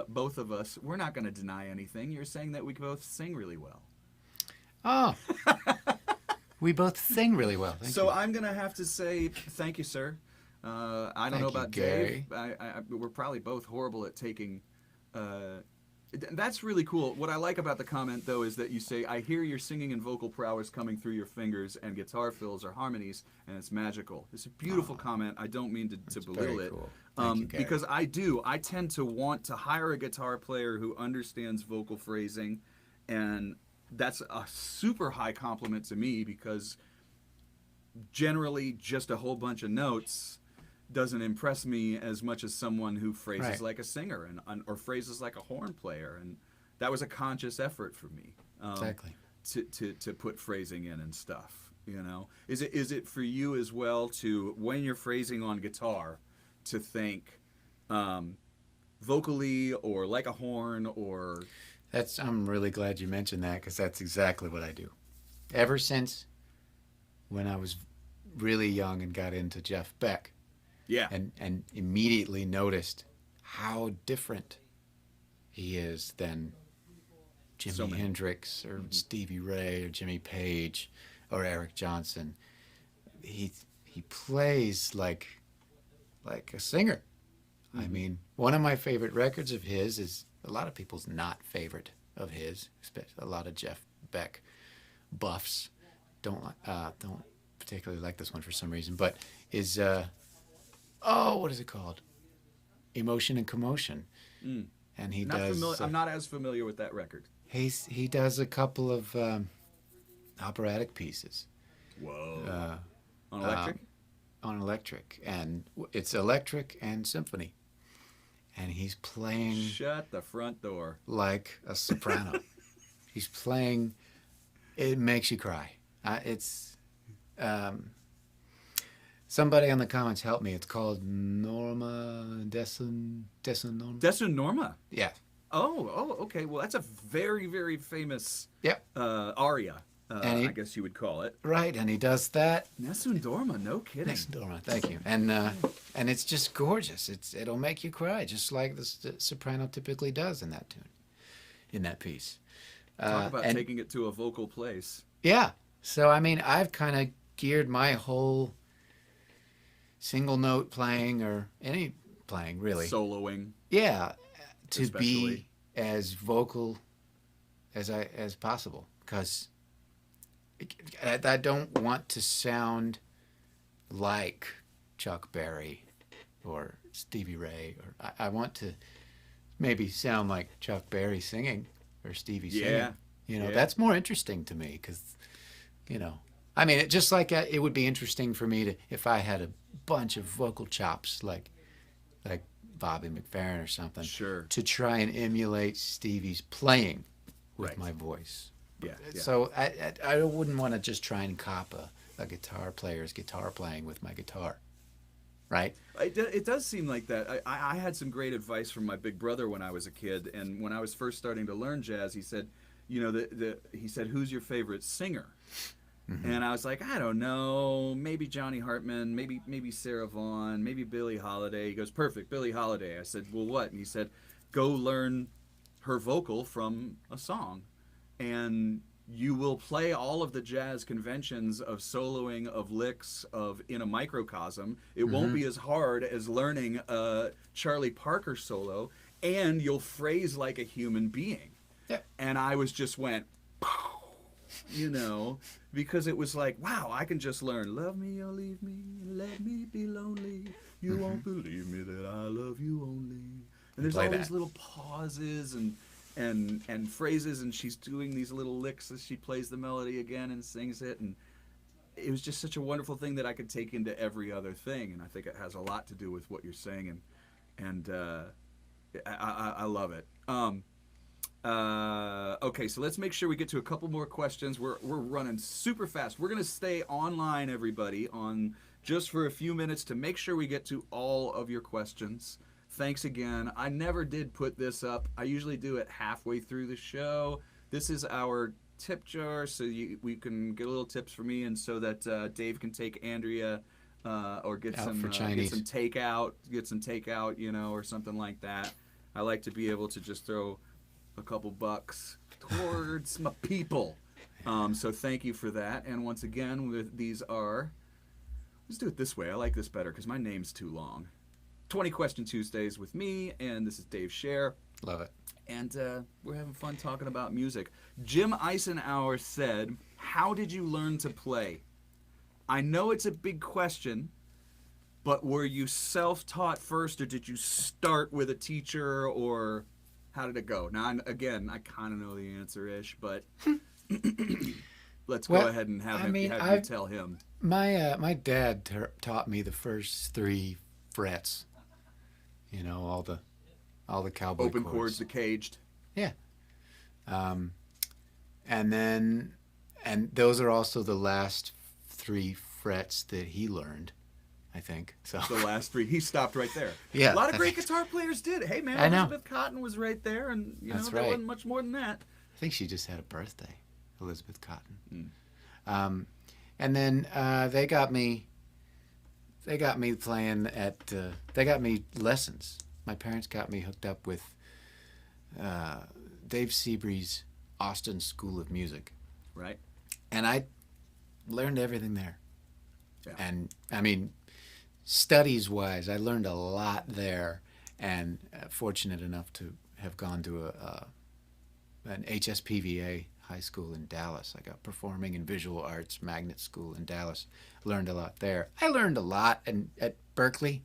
both of us, we're not going to deny anything. You're saying that we both sing really well. Oh. We both sing really well. Thank you. I'm going to have to say thank you, sir. I don't know about Gary. Dave. We're probably both horrible at taking... that's really cool. What I like about the comment, though, is that you say, I hear your singing and vocal prowess coming through your fingers and guitar fills or harmonies, and it's magical. It's a beautiful comment. I don't mean to belittle it. Cool. Thank you, Gary. Because I tend to want to hire a guitar player who understands vocal phrasing, and that's a super high compliment to me, because generally just a whole bunch of notes doesn't impress me as much as someone who phrases like a singer or phrases like a horn player, and that was a conscious effort for me. Exactly. To put phrasing in and stuff. Is it for you as well to, when you're phrasing on guitar, to think vocally or like a horn or? I'm really glad you mentioned that, because that's exactly what I do. Ever since when I was really young and got into Jeff Beck. Yeah. And immediately noticed how different he is than Jimi Hendrix or Stevie Ray or Jimmy Page or Eric Johnson. He plays like a singer. I mean, one of my favorite records of his is a lot of people's not favorite of his, especially a lot of Jeff Beck buffs don't particularly like this one for some reason, but is what is it called? Emotion and Commotion. And he does. I'm not as familiar with that record. He does a couple of operatic pieces. Whoa. On electric? On electric, and it's electric and symphony. And he's playing. Shut the front door. Like a soprano. He's playing. It makes you cry. Somebody on the comments help me. It's called Norma Norma. Dessun Norma. Yeah. Oh, okay. Well, that's a very, very famous Yep. aria, I guess you would call it. Right, and he does that. Nessun Dorma, no kidding. Nessun Dorma, thank you. And it's just gorgeous. It'll make you cry, just like the soprano typically does in that tune, in that piece. Talk about taking it to a vocal place. Yeah. So I mean, I've kind of geared my whole single note playing or any playing really. Soloing. Yeah, to Especially. be as vocal as possible, because I don't want to sound like Chuck Berry or Stevie Ray, or I want to maybe sound like Chuck Berry singing or Stevie singing. You know, that's more interesting to me because, you know, I mean, just like it would be interesting for me to, if I had a bunch of vocal chops like Bobby McFerrin or something, Sure. to try and emulate Stevie's playing with Right. my voice. Yeah. So I wouldn't want to just try and cop a guitar player's guitar playing with my guitar, right? It does seem like that. I had some great advice from my big brother when I was a kid, and when I was first starting to learn jazz, he said, you know, he said, "Who's your favorite singer?" Mm-hmm. And I was like, I don't know, maybe Johnny Hartman, maybe Sarah Vaughan, maybe Billie Holiday. He goes, perfect, Billie Holiday. I said, well, what? And he said, go learn her vocal from a song, and you will play all of the jazz conventions of soloing, of licks, of in a microcosm. It won't be as hard as learning a Charlie Parker solo, and you'll phrase like a human being. Yeah. And I went, you know, because it was like, wow, I can just learn, love me or leave me, let me be lonely. You won't believe me that I love you only. And there's all these little pauses and phrases, and she's doing these little licks as she plays the melody again and sings it, and it was just such a wonderful thing that I could take into every other thing, and I think it has a lot to do with what you're saying, and I love it. Okay, so let's make sure we get to a couple more questions. We're running super fast. We're going to stay online, everybody, on just for a few minutes to make sure we get to all of your questions. Thanks again. I never did put this up. I usually do it halfway through the show. This is our tip jar, so we can get a little tips for me, and so that Dave can take Andrea or get some takeout, you know, or something like that. I like to be able to just throw a couple bucks towards my people. So thank you for that. And once again, these are, let's do it this way. I like this better because my name's too long. 20 Question Tuesdays with me, and this is Dave Scher. Love it. And we're having fun talking about music. Jim Eisenhower said, how did you learn to play? I know it's a big question, but were you self-taught first, or did you start with a teacher, or how did it go? Now, again, I kind of know the answer-ish, but let's go ahead and have you tell him. My dad taught me the first 3 frets. You know, all the cowboy open chords, the caged. Yeah. And those are also the last 3 frets that he learned, I think. So the last 3, he stopped right there. Yeah, a lot of great guitar players did. Hey man, Elizabeth Cotton was right there, and there wasn't much more than that. I think she just had a birthday, Elizabeth Cotton. And then they got me playing at. They got me lessons. My parents got me hooked up with Dave Seabury's Austin School of Music. Right. And I learned everything there. Yeah. And I mean, studies-wise, I learned a lot there, and fortunate enough to have gone to an HSPVA high school in Dallas. I got Performing and Visual Arts Magnet School in Dallas. Learned a lot there. I learned a lot at Berkeley.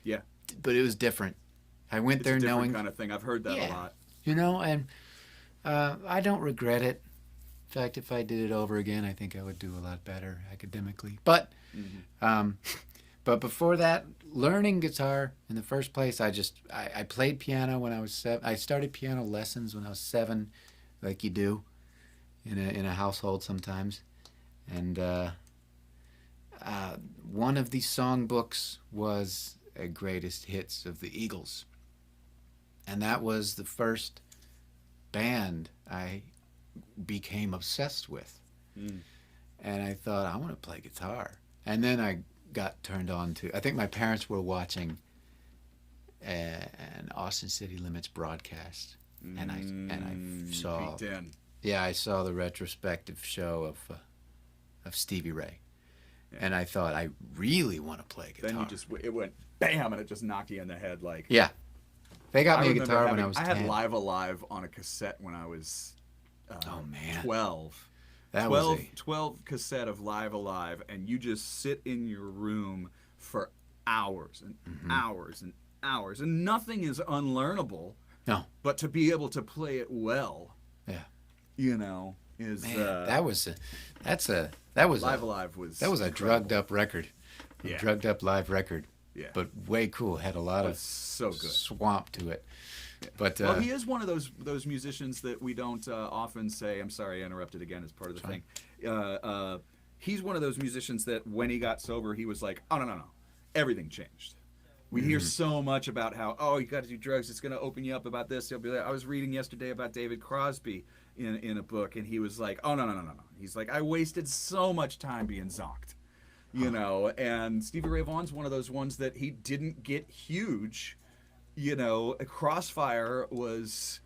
Yeah. But it was different. I went there knowing kind of thing. I've heard that a lot. You know, and I don't regret it. In fact, if I did it over again, I think I would do a lot better academically. But but before that, learning guitar in the first place, I played piano when I was 7. I started piano lessons when I was 7, like you do in a household sometimes. And one of the songbooks was a greatest hits of the Eagles. And that was the first band I became obsessed with. Mm. And I thought, I want to play guitar. And then I got turned on to, I think my parents were watching an Austin City Limits broadcast. And I saw, Peeked in. yeah, I saw the retrospective show of Stevie Ray. Yeah. And I thought, I really want to play guitar. Then you just, it went bam, and it just knocked you in the head like. Yeah. They got me a remember guitar when I was 10. I had Live Alive on a cassette when I was 12. That 12 cassette of Live Alive, and you just sit in your room for hours and hours and hours, and nothing is unlearnable. No. But to be able to play it well, yeah, you know, is that was Live Alive was a drugged up record, yeah. Drugged up live record. Yeah. But way cool. Had a lot of so good swamp to it. Yeah. But well, he is one of those musicians that we don't often say. I'm sorry, I interrupted again as part of the thing. He's one of those musicians that when he got sober, he was like, oh no, everything changed. We hear so much about how, oh, you got to do drugs. It's going to open you up about this. You'll be like, I was reading yesterday about David Crosby in a book, and he was like, oh no. He's like, I wasted so much time being zonked. You know, and Stevie Ray Vaughan's one of those ones that he didn't get huge. You know, Crossfire was,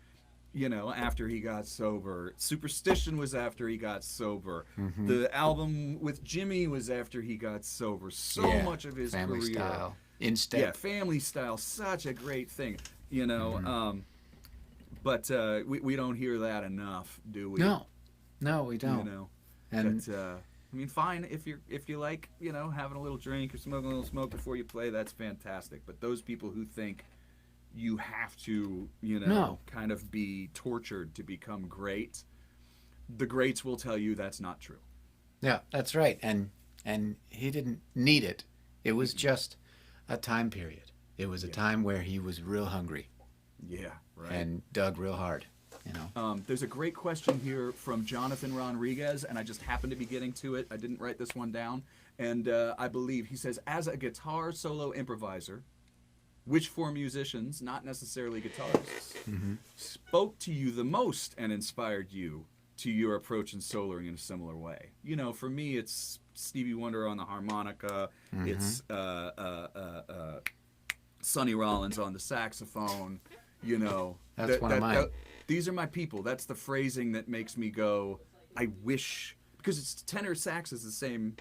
you know, after he got sober. Superstition was after he got sober. The album with Jimmy was after he got sober. So much of his Family career. Style. In Step. Yeah, Family Style, such a great thing. You know, but we don't hear that enough, do we? No, we don't. You know, and but, I mean, fine if you like, you know, having a little drink or smoking a little smoke before you play, that's fantastic. But those people who think you have to, you know, kind of be tortured to become great, the greats will tell you that's not true. Yeah, that's right. And he didn't need it. It was just a time period. It was a time where he was real hungry. Yeah, right. And dug real hard. You know. There's a great question here from Jonathan Rodriguez, and I just happened to be getting to it. I didn't write this one down. And I believe, he says, as a guitar solo improviser, which four musicians, not necessarily guitarists, spoke to you the most and inspired you to your approach in soloing in a similar way? You know, for me, it's Stevie Wonder on the harmonica. It's Sonny Rollins on the saxophone. You know, that's one of mine. These are my people. That's the phrasing that makes me go, I wish, because it's tenor sax is the same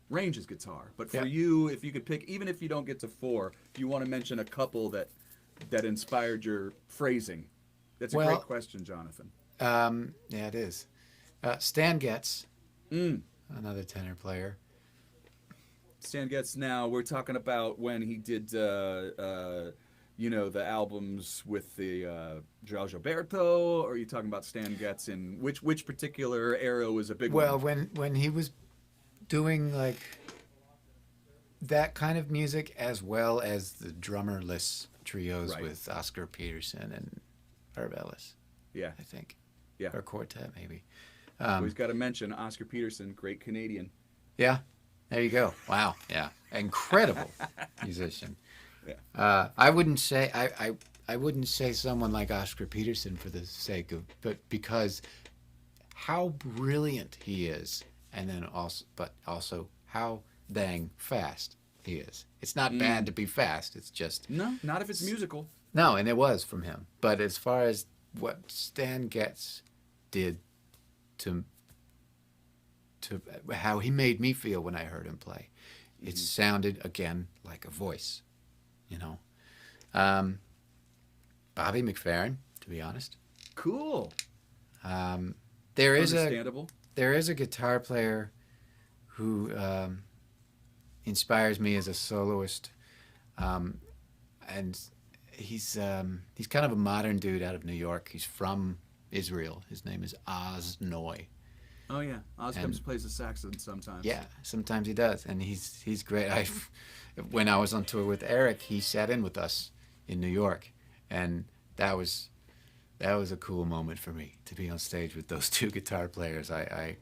range as guitar. But for you, if you could pick, even if you don't get to four, if you want to mention a couple that inspired your phrasing, that's a great question, Jonathan. Yeah, it is. Stan Getz, another tenor player. Stan Getz. Now we're talking about when he did. You know, the albums with the João Gilberto, or are you talking about Stan Getz in which particular era was a big one? Well, when he was doing like that kind of music, as well as the drummerless trios with Oscar Peterson and Herb Ellis. Yeah. I think. Yeah. Or quartet, maybe. We've got to mention Oscar Peterson, great Canadian. Yeah. There you go. Wow. Yeah. Incredible musician. Yeah. I wouldn't say I wouldn't say someone like Oscar Peterson for the sake of, but because how brilliant he is, and then also how dang fast he is. It's not bad to be fast. It's just no, not if it's musical. No, and it was from him. But as far as what Stan Getz did to how he made me feel when I heard him play, it sounded again like a voice. You know, Bobby McFerrin, to be honest. Cool. There is Understandable. There is a guitar player who inspires me as a soloist, and he's kind of a modern dude out of New York. He's from Israel. His name is Oz Noy. Oh yeah, Oz comes and plays the saxophone sometimes. Yeah, sometimes he does, and he's great. When I was on tour with Eric, he sat in with us in New York, and that was a cool moment for me to be on stage with those two guitar players. I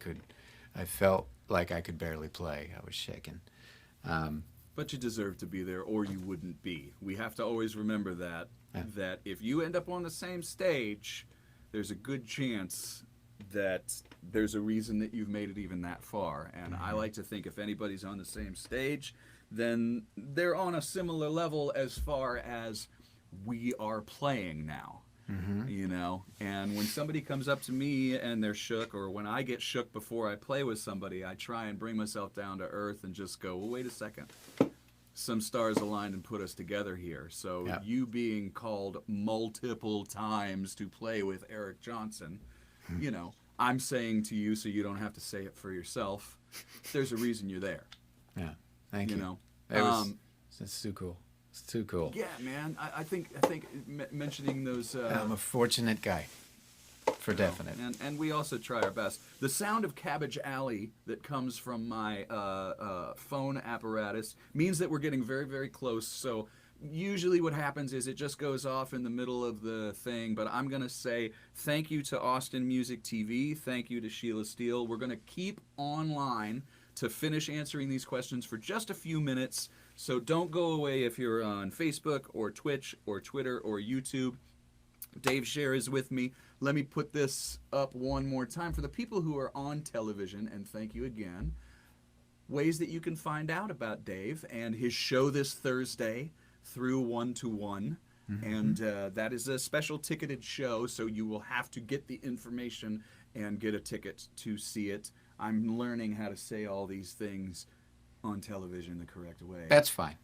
felt like I could barely play. I was shaking. But you deserve to be there, or you wouldn't be. We have to always remember that, Yeah. that if you end up on the same stage, there's a good chance that there's a reason that you've made it even that far. And I like to think if anybody's on the same stage, then they're on a similar level as far as we are playing now. You know, and when somebody comes up to me and they're shook, or when I get shook before I play with somebody, I try and bring myself down to earth and just go, well, wait a second. Some stars aligned and put us together here. So Yeah. you being called multiple times to play with Eric Johnson, you know, I'm saying to you so you don't have to say it for yourself, there's a reason you're there. Yeah. Thank you. You know, That was, that's too cool. It's too cool. yeah, man. I think mentioning those. I'm a fortunate guy, for definite. And we also try our best. The sound of Cabbage Alley that comes from my phone apparatus means that we're getting very, very close. So usually what happens is it just goes off in the middle of the thing. But I'm going to say thank you to Austin Music TV. Thank you to Sheila Steele. We're going to keep online to finish answering these questions for just a few minutes. So don't go away if you're on Facebook or Twitch or Twitter or YouTube. Dave Scher is with me. Let me put this up one more time for the people who are on television, and thank you again. Ways that you can find out about Dave and his show this Thursday through 1 to 1. And that is a special ticketed show, so you will have to get the information and get a ticket to see it. I'm learning how to say all these things on television the correct way. That's fine.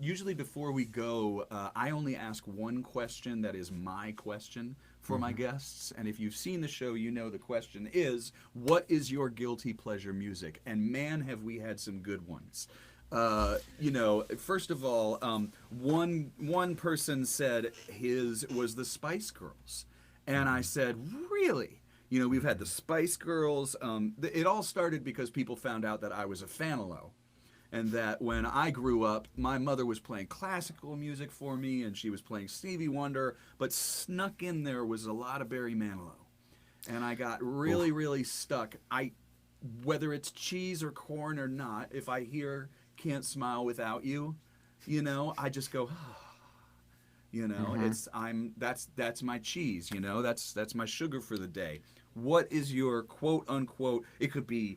Usually before we go, I only ask one question that is my question for my guests. And if you've seen the show, you know the question is, what is your guilty pleasure music? And man, have we had some good ones. You know, first of all, one person said his was the Spice Girls. And I said, really? You know, we've had the Spice Girls. It all started because people found out that I was a Fanalo. And that when I grew up, my mother was playing classical music for me, and she was playing Stevie Wonder, but snuck in there was a lot of Barry Manilow. And I got really, really stuck. Whether it's cheese or corn or not, if I hear Can't Smile Without You, you know, I just go, you know, that's my cheese, you know, that's my sugar for the day. What is your quote unquote, it could be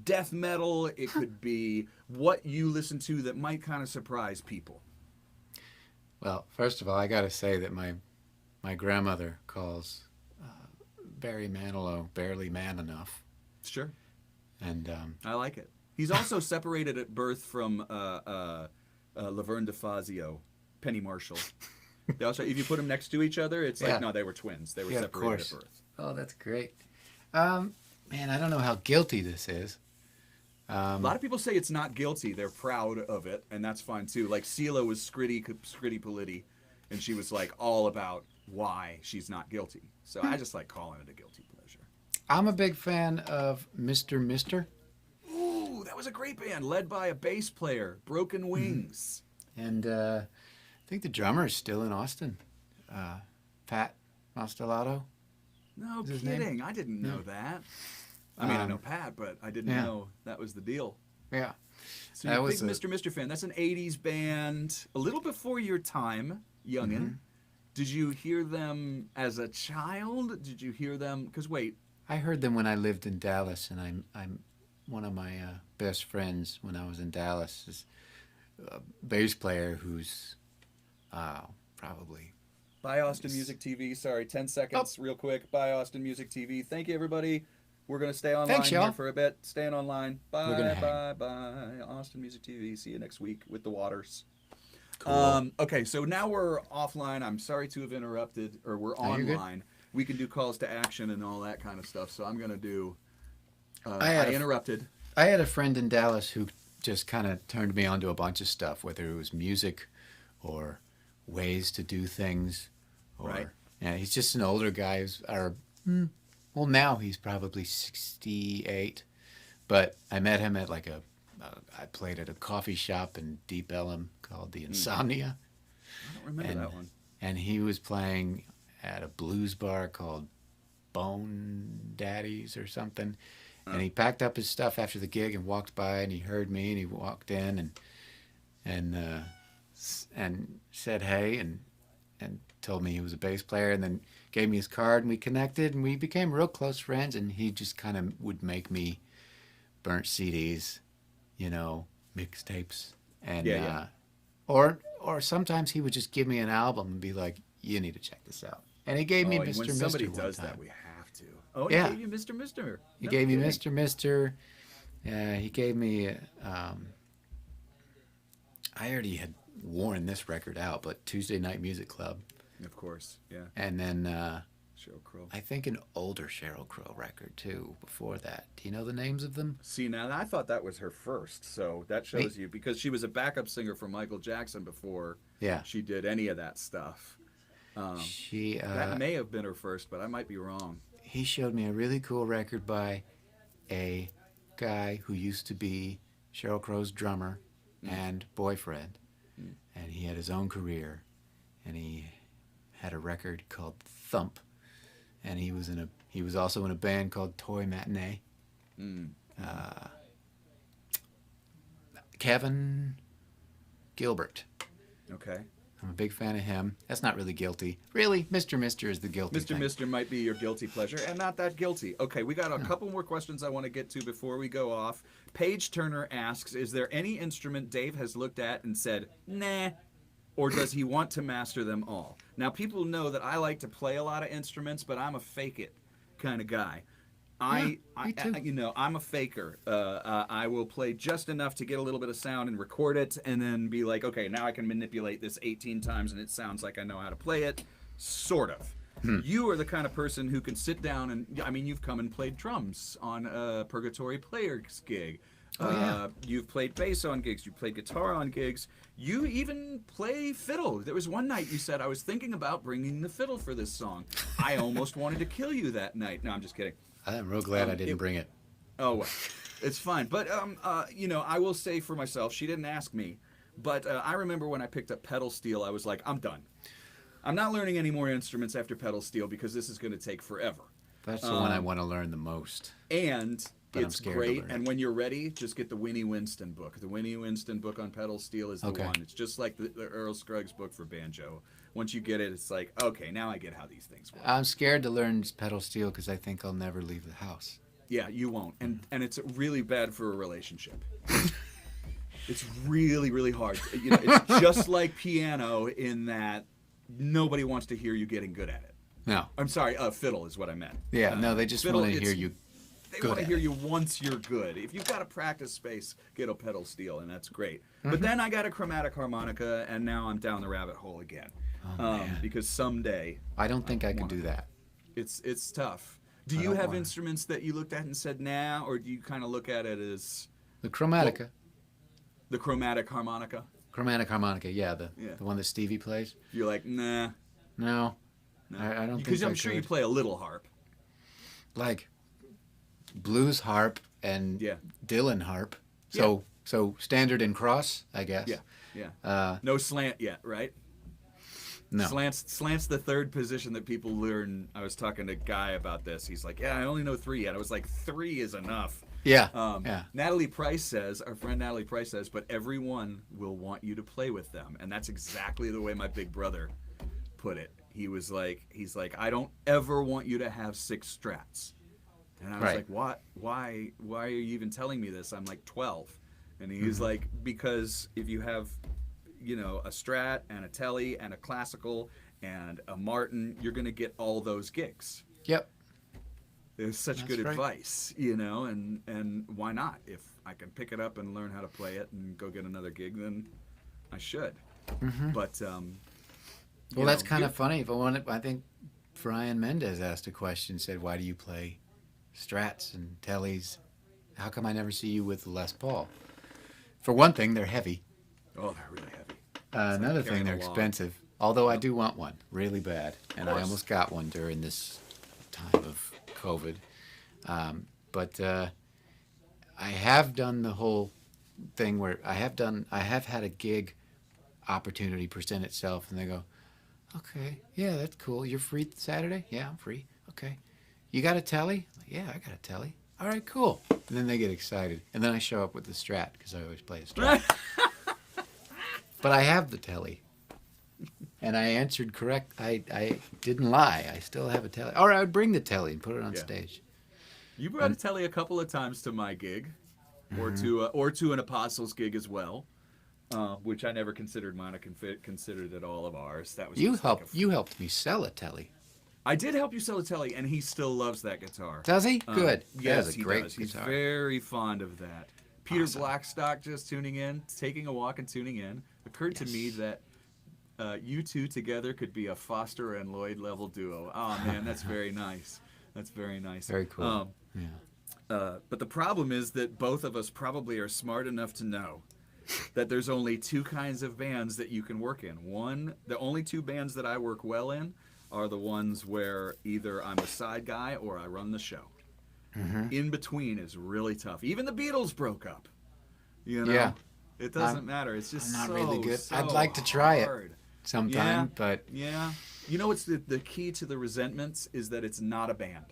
death metal, it could be what you listen to that might kind of surprise people? Well, first of all, I got to say that my grandmother calls Barry Manilow barely man enough. Sure. And I like it. He's also separated at birth from Laverne DeFazio, Penny Marshall. They also, if you put them next to each other, it's like, no, they were twins. They were separated at birth. Oh, that's great. Man, I don't know how guilty this is. A lot of people say it's not guilty. They're proud of it, and that's fine too. Like Sela was Scritti Politti, and she was like all about why she's not guilty. So I just like calling it a guilty pleasure. I'm a big fan of Mr. Mister. Ooh, that was a great band led by a bass player, Broken Wings. And I think the drummer is still in Austin. Pat Mastelotto. No Is his name? kidding. I didn't know that. I mean, I know Pat, but I didn't know that was the deal. Yeah. So you're a big Mr. Mister fan. That's an 80s band, a little before your time, youngin'. Did you hear them as a child? Did you hear them? Because wait. I heard them when I lived in Dallas, and I'm one of my best friends when I was in Dallas is a bass player who's probably... Bye, Austin Music TV. Sorry, 10 seconds, real quick. Bye, Austin Music TV. Thank you, everybody. We're going to stay online Thanks, here y'all. for a bit. Staying online. We're Bye, gonna hang. bye. Austin Music TV. See you next week with the Waters. Cool. Okay, so now we're offline. I'm sorry to have interrupted, or we're you're good. online. We can do calls to action and all that kind of stuff, so I'm going to do... I interrupted. I had a friend in Dallas who just kind of turned me on to a bunch of stuff, whether it was music or ways to do things. Or, Right. Yeah, he's just an older guy. Well, now he's probably 68. But I met him at I played at a coffee shop in Deep Ellum called the Insomnia. I don't remember that one. And he was playing at a blues bar called Bone Daddies or something. And he packed up his stuff after the gig and walked by, and he heard me, and he walked in and said hey, and told me he was a bass player, and then gave me his card, and we connected, and we became real close friends. And he just kind of would make me burnt CDs, mixtapes, and or sometimes he would just give me an album and be like, "You need to check this out." And he gave me Mr. When Mister somebody one does time. that, we have to. Oh, he Yeah. gave you Mr. Mister. He gave me Mr. Mister. He gave me. I already had worn this record out, but Tuesday Night Music Club, Of course, yeah. and then Sheryl Crow. I think an older Sheryl Crow record too. Before that, do you know the names of them? See, now I thought that was her first, so that shows you, because she was a backup singer for Michael Jackson before Yeah. she did any of that stuff. She. That may have been her first, but I might be wrong. He showed me a really cool record by a guy who used to be Sheryl Crow's drummer and boyfriend, and he had his own career, and he had a record called Thump, and he was also in a band called Toy Matinee. Kevin Gilbert. Okay. I'm a big fan of him. That's not really guilty. Really, Mr. Mister is the guilty Mr. thing. Mister might be your guilty pleasure, and not that guilty. Okay, we got a couple more questions I want to get to before we go off. Paige Turner asks, is there any instrument Dave has looked at and said, nah, or does he want to master them all? Now, people know that I like to play a lot of instruments, but I'm a fake it kind of guy. me too. I'm a faker. I will play just enough to get a little bit of sound and record it, and then be like, okay, now I can manipulate this 18 times, and it sounds like I know how to play it, sort of. You are the kind of person who can sit down and, you've come and played drums on a Purgatory Players gig. You've played bass on gigs. You've played guitar on gigs. You even play fiddle. There was one night you said, I was thinking about bringing the fiddle for this song. I almost wanted to kill you that night. No, I'm just kidding. I'm real glad I didn't bring it. Oh, well, it's fine. But, I will say for myself, she didn't ask me, but I remember when I picked up pedal steel, I was like, I'm done. I'm not learning any more instruments after pedal steel because this is going to take forever. That's the one I want to learn the most. And But I'm it's scared to great. learn And it. when you're ready, just get the Winnie Winston book. The Winnie Winston book on pedal steel is the Okay. one. It's just like the Earl Scruggs book for banjo. Once you get it, it's like, okay, now I get how these things work. I'm scared to learn pedal steel because I think I'll never leave the house. Yeah, you won't. And it's really bad for a relationship. It's really, really hard. It's just like piano in that nobody wants to hear you getting good at it. No. I'm sorry, fiddle is what I meant. Yeah, no, they just fiddle, want to it's- hear you They good want to at hear it. you once you're good. If you've got a practice space, get a pedal steel, and that's great. Mm-hmm. But then I got a chromatic harmonica, and now I'm down the rabbit hole again. man. Because someday I don't think I can do that. it's tough. Do I you don't have wanna. instruments that you looked at and said nah, or do you kind of look at it as The Chromatica. the chromatic harmonica? Chromatic harmonica, yeah, the Yeah. one that Stevie plays. You're like nah. No, No. I don't Because think I'm I sure could. you play a little harp. Like blues harp and Yeah. Dylan harp. So standard and cross, I guess. Yeah. No slant yet, right? No. Slant's the third position that people learn. I was talking to a guy about this. He's like, yeah, I only know 3 yet. I was like, 3 is enough. Yeah. Our friend Natalie Price says, but everyone will want you to play with them. And that's exactly the way my big brother put it. He's like, I don't ever want you to have 6 strats. And I was Right. like, what? Why are you even telling me this? I'm like 12. And he's like, because if you have, a Strat and a Telly and a classical and a Martin, you're going to get all those gigs. Yep. There's such That's good right. advice, and why not? If I can pick it up and learn how to play it and go get another gig, then I should. But Well, that's kind of funny. I think Brian Mendez asked a question, said, why do you play Strats and Tellys? How come I never see you with the Les Paul? For one thing, they're heavy. oh, they're really heavy. Another carrying thing, they're a log. expensive. Although I do want one really bad, and I course. almost got one during this time of COVID. But I have done the whole thing where I have had a gig opportunity present itself, and they go, "Okay, yeah, that's cool. You're free Saturday? Yeah, I'm free. Okay, you got a telly? I'm like, yeah, I got a telly. all right, cool. And then they get excited. And then I show up with the Strat because I always play a Strat. But I have the telly. And I answered correct. I didn't lie. I still have a telly. Or I would bring the telly and put it on stage. You brought a telly a couple of times to my gig, or to an Apostles gig as well, which I never considered mine. I considered it all of ours. That was You just helped. You helped me sell a telly. I did help you sell a telly, and he still loves that guitar. Does he? Good. Yes, That's a he great does. He's guitar. very fond of that. Peter Awesome. Blackstock just tuning in, taking a walk and tuning in. Occurred to me that you two together could be a Foster and Lloyd level duo. Oh man, that's very nice. That's very nice. Very cool. Yeah. But the problem is that both of us probably are smart enough to know that there's only two kinds of bands that you can work in. One, the only two bands that I work well in are the ones where either I'm a side guy or I run the show. In between is really tough. Even the Beatles broke up. You know? Yeah. It doesn't matter. It's just I'm not so, really good. so I'd like to try hard. it sometime, but Yeah. You know what's the key to the Resentments is that it's not a band.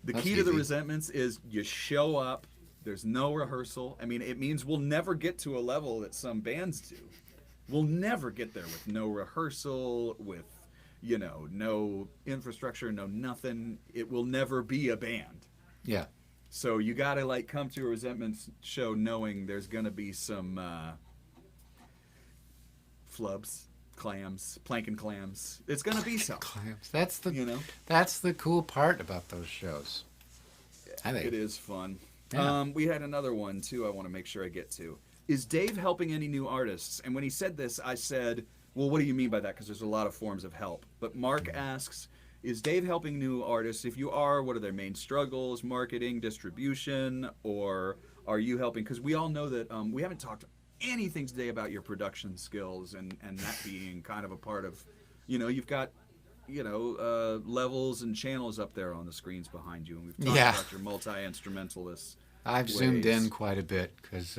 The That's key to the easy. Resentments is you show up, there's no rehearsal. I mean, it means we'll never get to a level that some bands do. We'll never get there with no rehearsal, with, no infrastructure, no nothing. It will never be a band. yeah. So you got to come to a Resentments show knowing there's going to be some flubs, clams, planking clams. It's going to be so. Clams. That's the You know? That's the cool part about those shows. I think It is fun. Yeah. We had another one too I want to make sure I get to. Is Dave helping any new artists? And when he said this, I said, well, what do you mean by that? Because there's a lot of forms of help. But Mark asks, is Dave helping new artists? If you are, what are their main struggles? Marketing, distribution, or are you helping? Because we all know that we haven't talked anything today about your production skills and that being kind of a part of, you've got, levels and channels up there on the screens behind you. And we've talked Yeah. about your multi-instrumentalist. I've zoomed ways. in quite a bit because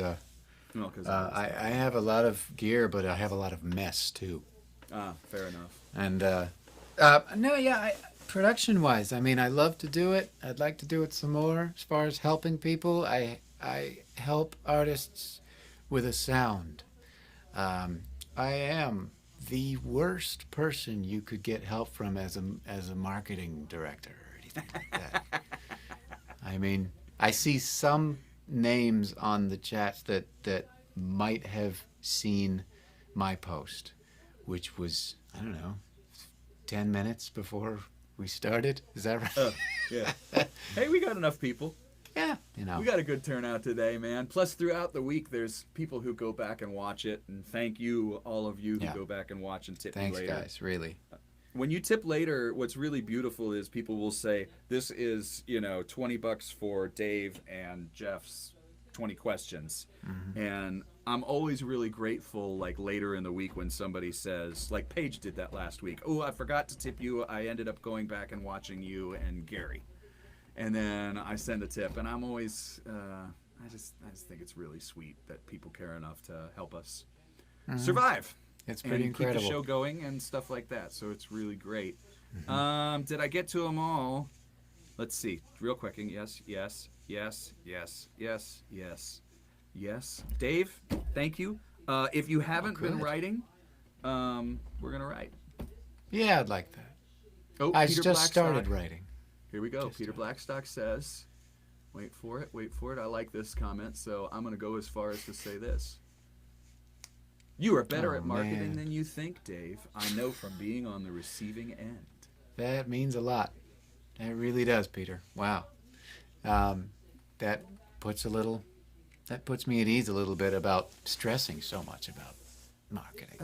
Well, 'cause I have a lot of gear, but I have a lot of mess too. fair enough. And no, yeah, production-wise, I mean, I love to do it. I'd like to do it some more. As far as helping people, I help artists with a sound. I am the worst person you could get help from as a marketing director or anything like that. I mean, I see some names on the chats that might have seen my post, which was, I don't know, 10 minutes before we started. Is that right? Yeah. Hey, we got enough people. Yeah. We got a good turnout today, man. Plus, throughout the week, there's people who go back and watch it. And thank you, all of you who Yeah. go back and watch and tip Thanks, me later. guys, really. When you tip later, what's really beautiful is people will say, this is, $20 for Dave and Jeff's 20 questions. And I'm always really grateful, later in the week when somebody says, like Paige did that last week. Oh, I forgot to tip you. I ended up going back and watching you and Gary. And then I send a tip, and I'm always, I just think it's really sweet that people care enough to help us survive. It's pretty and incredible. keep the show going and stuff like that. So it's really great. Did I get to them all? Let's see. Real quick. Yes, yes, yes, yes, yes, yes, yes. Dave, thank you. If you haven't been good. writing, we're going to write. Yeah, I'd like that. Oh, I Peter just started Blackstock. writing. Here we go. Just Peter Blackstock says, wait for it. I like this comment, so I'm going to go as far as to say this. You are better Oh, at marketing man. than you think, Dave. I know from being on the receiving end. That means a lot. That really does, Peter. Wow. That puts me at ease a little bit about stressing so much about marketing.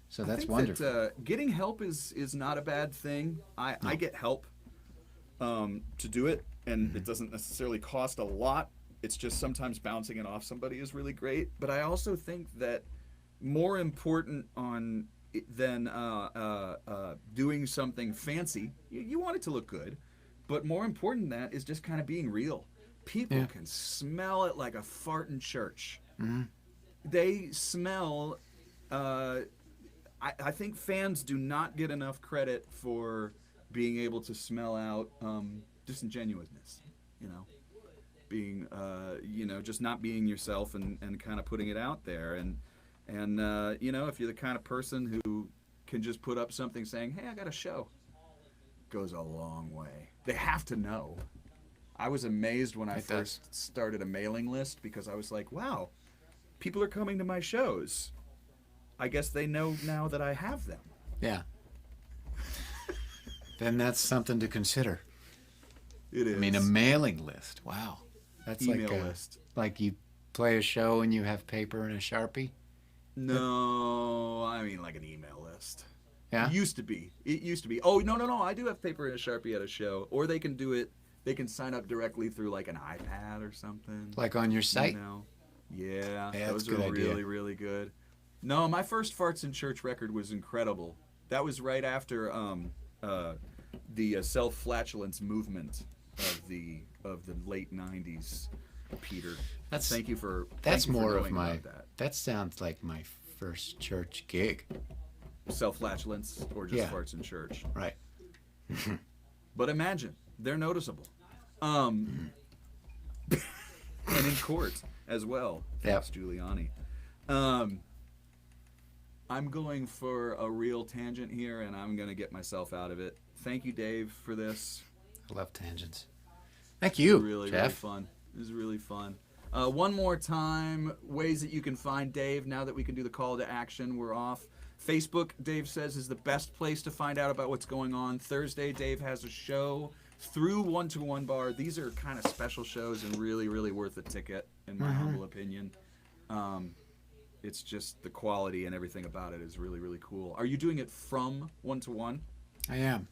So I that's think wonderful. That, getting help is not a bad thing. I get help to do it, and it doesn't necessarily cost a lot. It's just sometimes bouncing it off somebody is really great. But I also think that more important than doing something fancy, you want it to look good, but more important than that is just kind of being real. People can smell it like a fart in church. They smell. I think fans do not get enough credit for being able to smell out disingenuousness. being just not being yourself and kind of putting it out there. And if you're the kind of person who can just put up something saying, hey, I got a show, goes a long way. They have to know. I was amazed when I first started a mailing list, because I was like, wow, people are coming to my shows. I guess they know now that I have them. Yeah. Then that's something to consider. It is. I mean, a mailing list. Wow. That's email like list. Like you play a show and you have paper and a Sharpie? No, I mean like an email list. Yeah? It used to be. Oh, no. I do have paper and a Sharpie at a show. Or they can do it. They can sign up directly through like an iPad or something. Like on your site? Yeah, that's those a good are idea. really, really good. No, my first Farts in Church record was incredible. That was right after the self-flatulence movement of the late '90s. Peter, thank you for. That's thank you more for of knowing my. about that. That sounds like my first church gig. Self-flatulence or just Yeah. Farts in Church. Right. But imagine, they're noticeable. And in court as well. Yep. Thanks, Giuliani. I'm going for a real tangent here, and I'm going to get myself out of it. Thank you, Dave, for this. I love tangents. Thank you, Really, Jeff. really fun. This is really fun. One more time, ways that you can find Dave now that we can do the call to action. We're off. Facebook, Dave says, is the best place to find out about what's going on. Thursday, Dave has a show through One-to-One Bar. These are kind of special shows and really, really worth a ticket, in my humble opinion. It's just the quality and everything about it is really, really cool. Are you doing it from One-to-One? I am.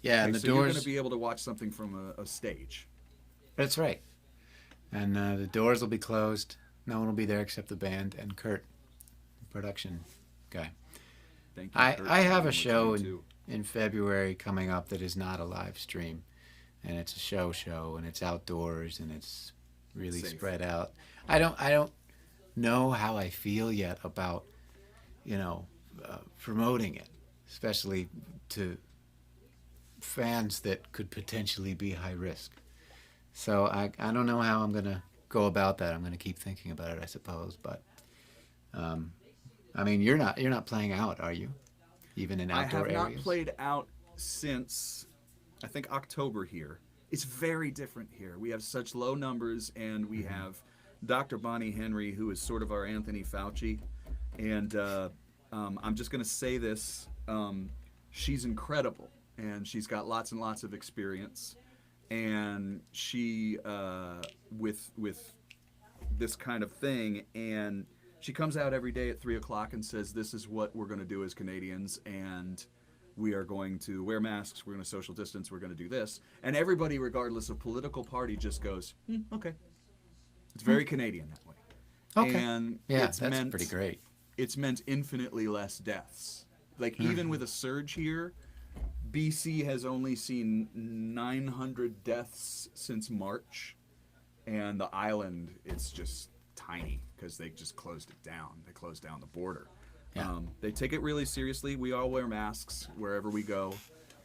Yeah, and the so doors. you're going to be able to watch something from a stage. That's right. And the doors will be closed. No one will be there except the band and Kurt, the production guy. Thank you, Kurt, I for have being a with show me, too. in February coming up that is not a live stream. And it's a show, and it's outdoors, and it's really Safe. spread out. I don't know how I feel yet about, promoting it, especially to fans that could potentially be high risk. So I don't know how I'm going to go about that. I'm going to keep thinking about it, I suppose. But, I mean, you're not playing out, are you? Even in outdoor areas? I have not played out since, I think, October here. It's very different here. We have such low numbers, and we have Dr. Bonnie Henry, who is sort of our Anthony Fauci. And I'm just going to say this. She's incredible, and she's got lots and lots of experience. And she, with this kind of thing, and she comes out every day at 3 o'clock and says, this is what we're going to do as Canadians, and we are going to wear masks, we're going to social distance, we're going to do this. And everybody, regardless of political party, just goes, okay. It's very Canadian that way. Okay. And Yeah, it's that's meant, pretty great. It's meant infinitely less deaths. Like, even with a surge here, BC has only seen 900 deaths since March. And the island, it's just tiny because they just closed it down. They closed down the border. Yeah. They take it really seriously. We all wear masks wherever we go.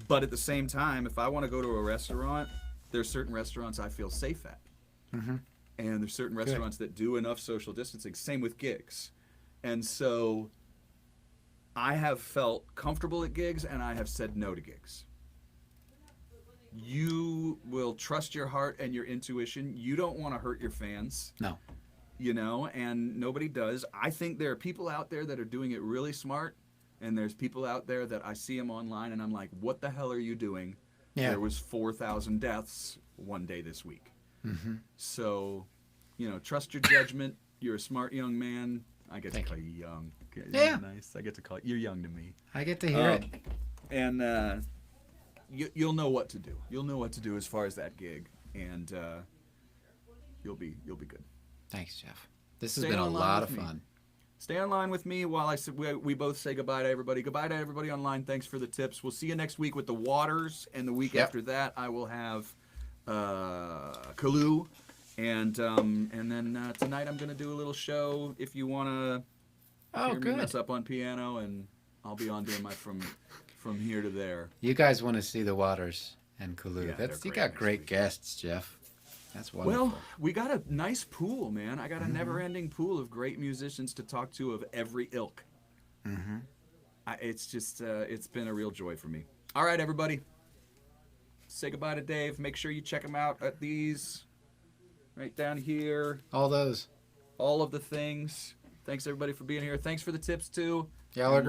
But at the same time, if I want to go to a restaurant, there's certain restaurants I feel safe at. Mm-hmm. And there's certain restaurants that do enough social distancing. Same with gigs. And so I have felt comfortable at gigs, and I have said no to gigs. You will trust your heart and your intuition. You don't want to hurt your fans. No. And nobody does. I think there are people out there that are doing it really smart, and there's people out there that I see them online, and I'm like, what the hell are you doing? Yeah. There was 4,000 deaths one day this week. Mm-hmm. So, trust your judgment. You're a smart young man. I get to call you young. Isn't Yeah. that nice? I get to call you. You're young to me. I get to hear it. And you'll know what to do. You'll know what to do as far as that gig, and you'll be good. Thanks, Jeff. This has Stay been a online lot of with me. fun. Stay online with me while we both say goodbye to everybody. Goodbye to everybody online. Thanks for the tips. We'll see you next week with the Waters, and the week after that I will have Kalu, and then tonight I'm gonna do a little show. If you wanna hear me mess up on piano, and I'll be on doing my from here to there. You guys want to see the Waters and Kalu. Yeah, You they're great got next great week. guests, Jeff. That's wonderful. Well, we got a nice pool, man. I got a never-ending pool of great musicians to talk to of every ilk. It's just, it's been a real joy for me. All right, everybody. Say goodbye to Dave. Make sure you check him out at these right down here. All those. All of the things. Thanks, everybody, for being here. Thanks for the tips, too. Y'all are great.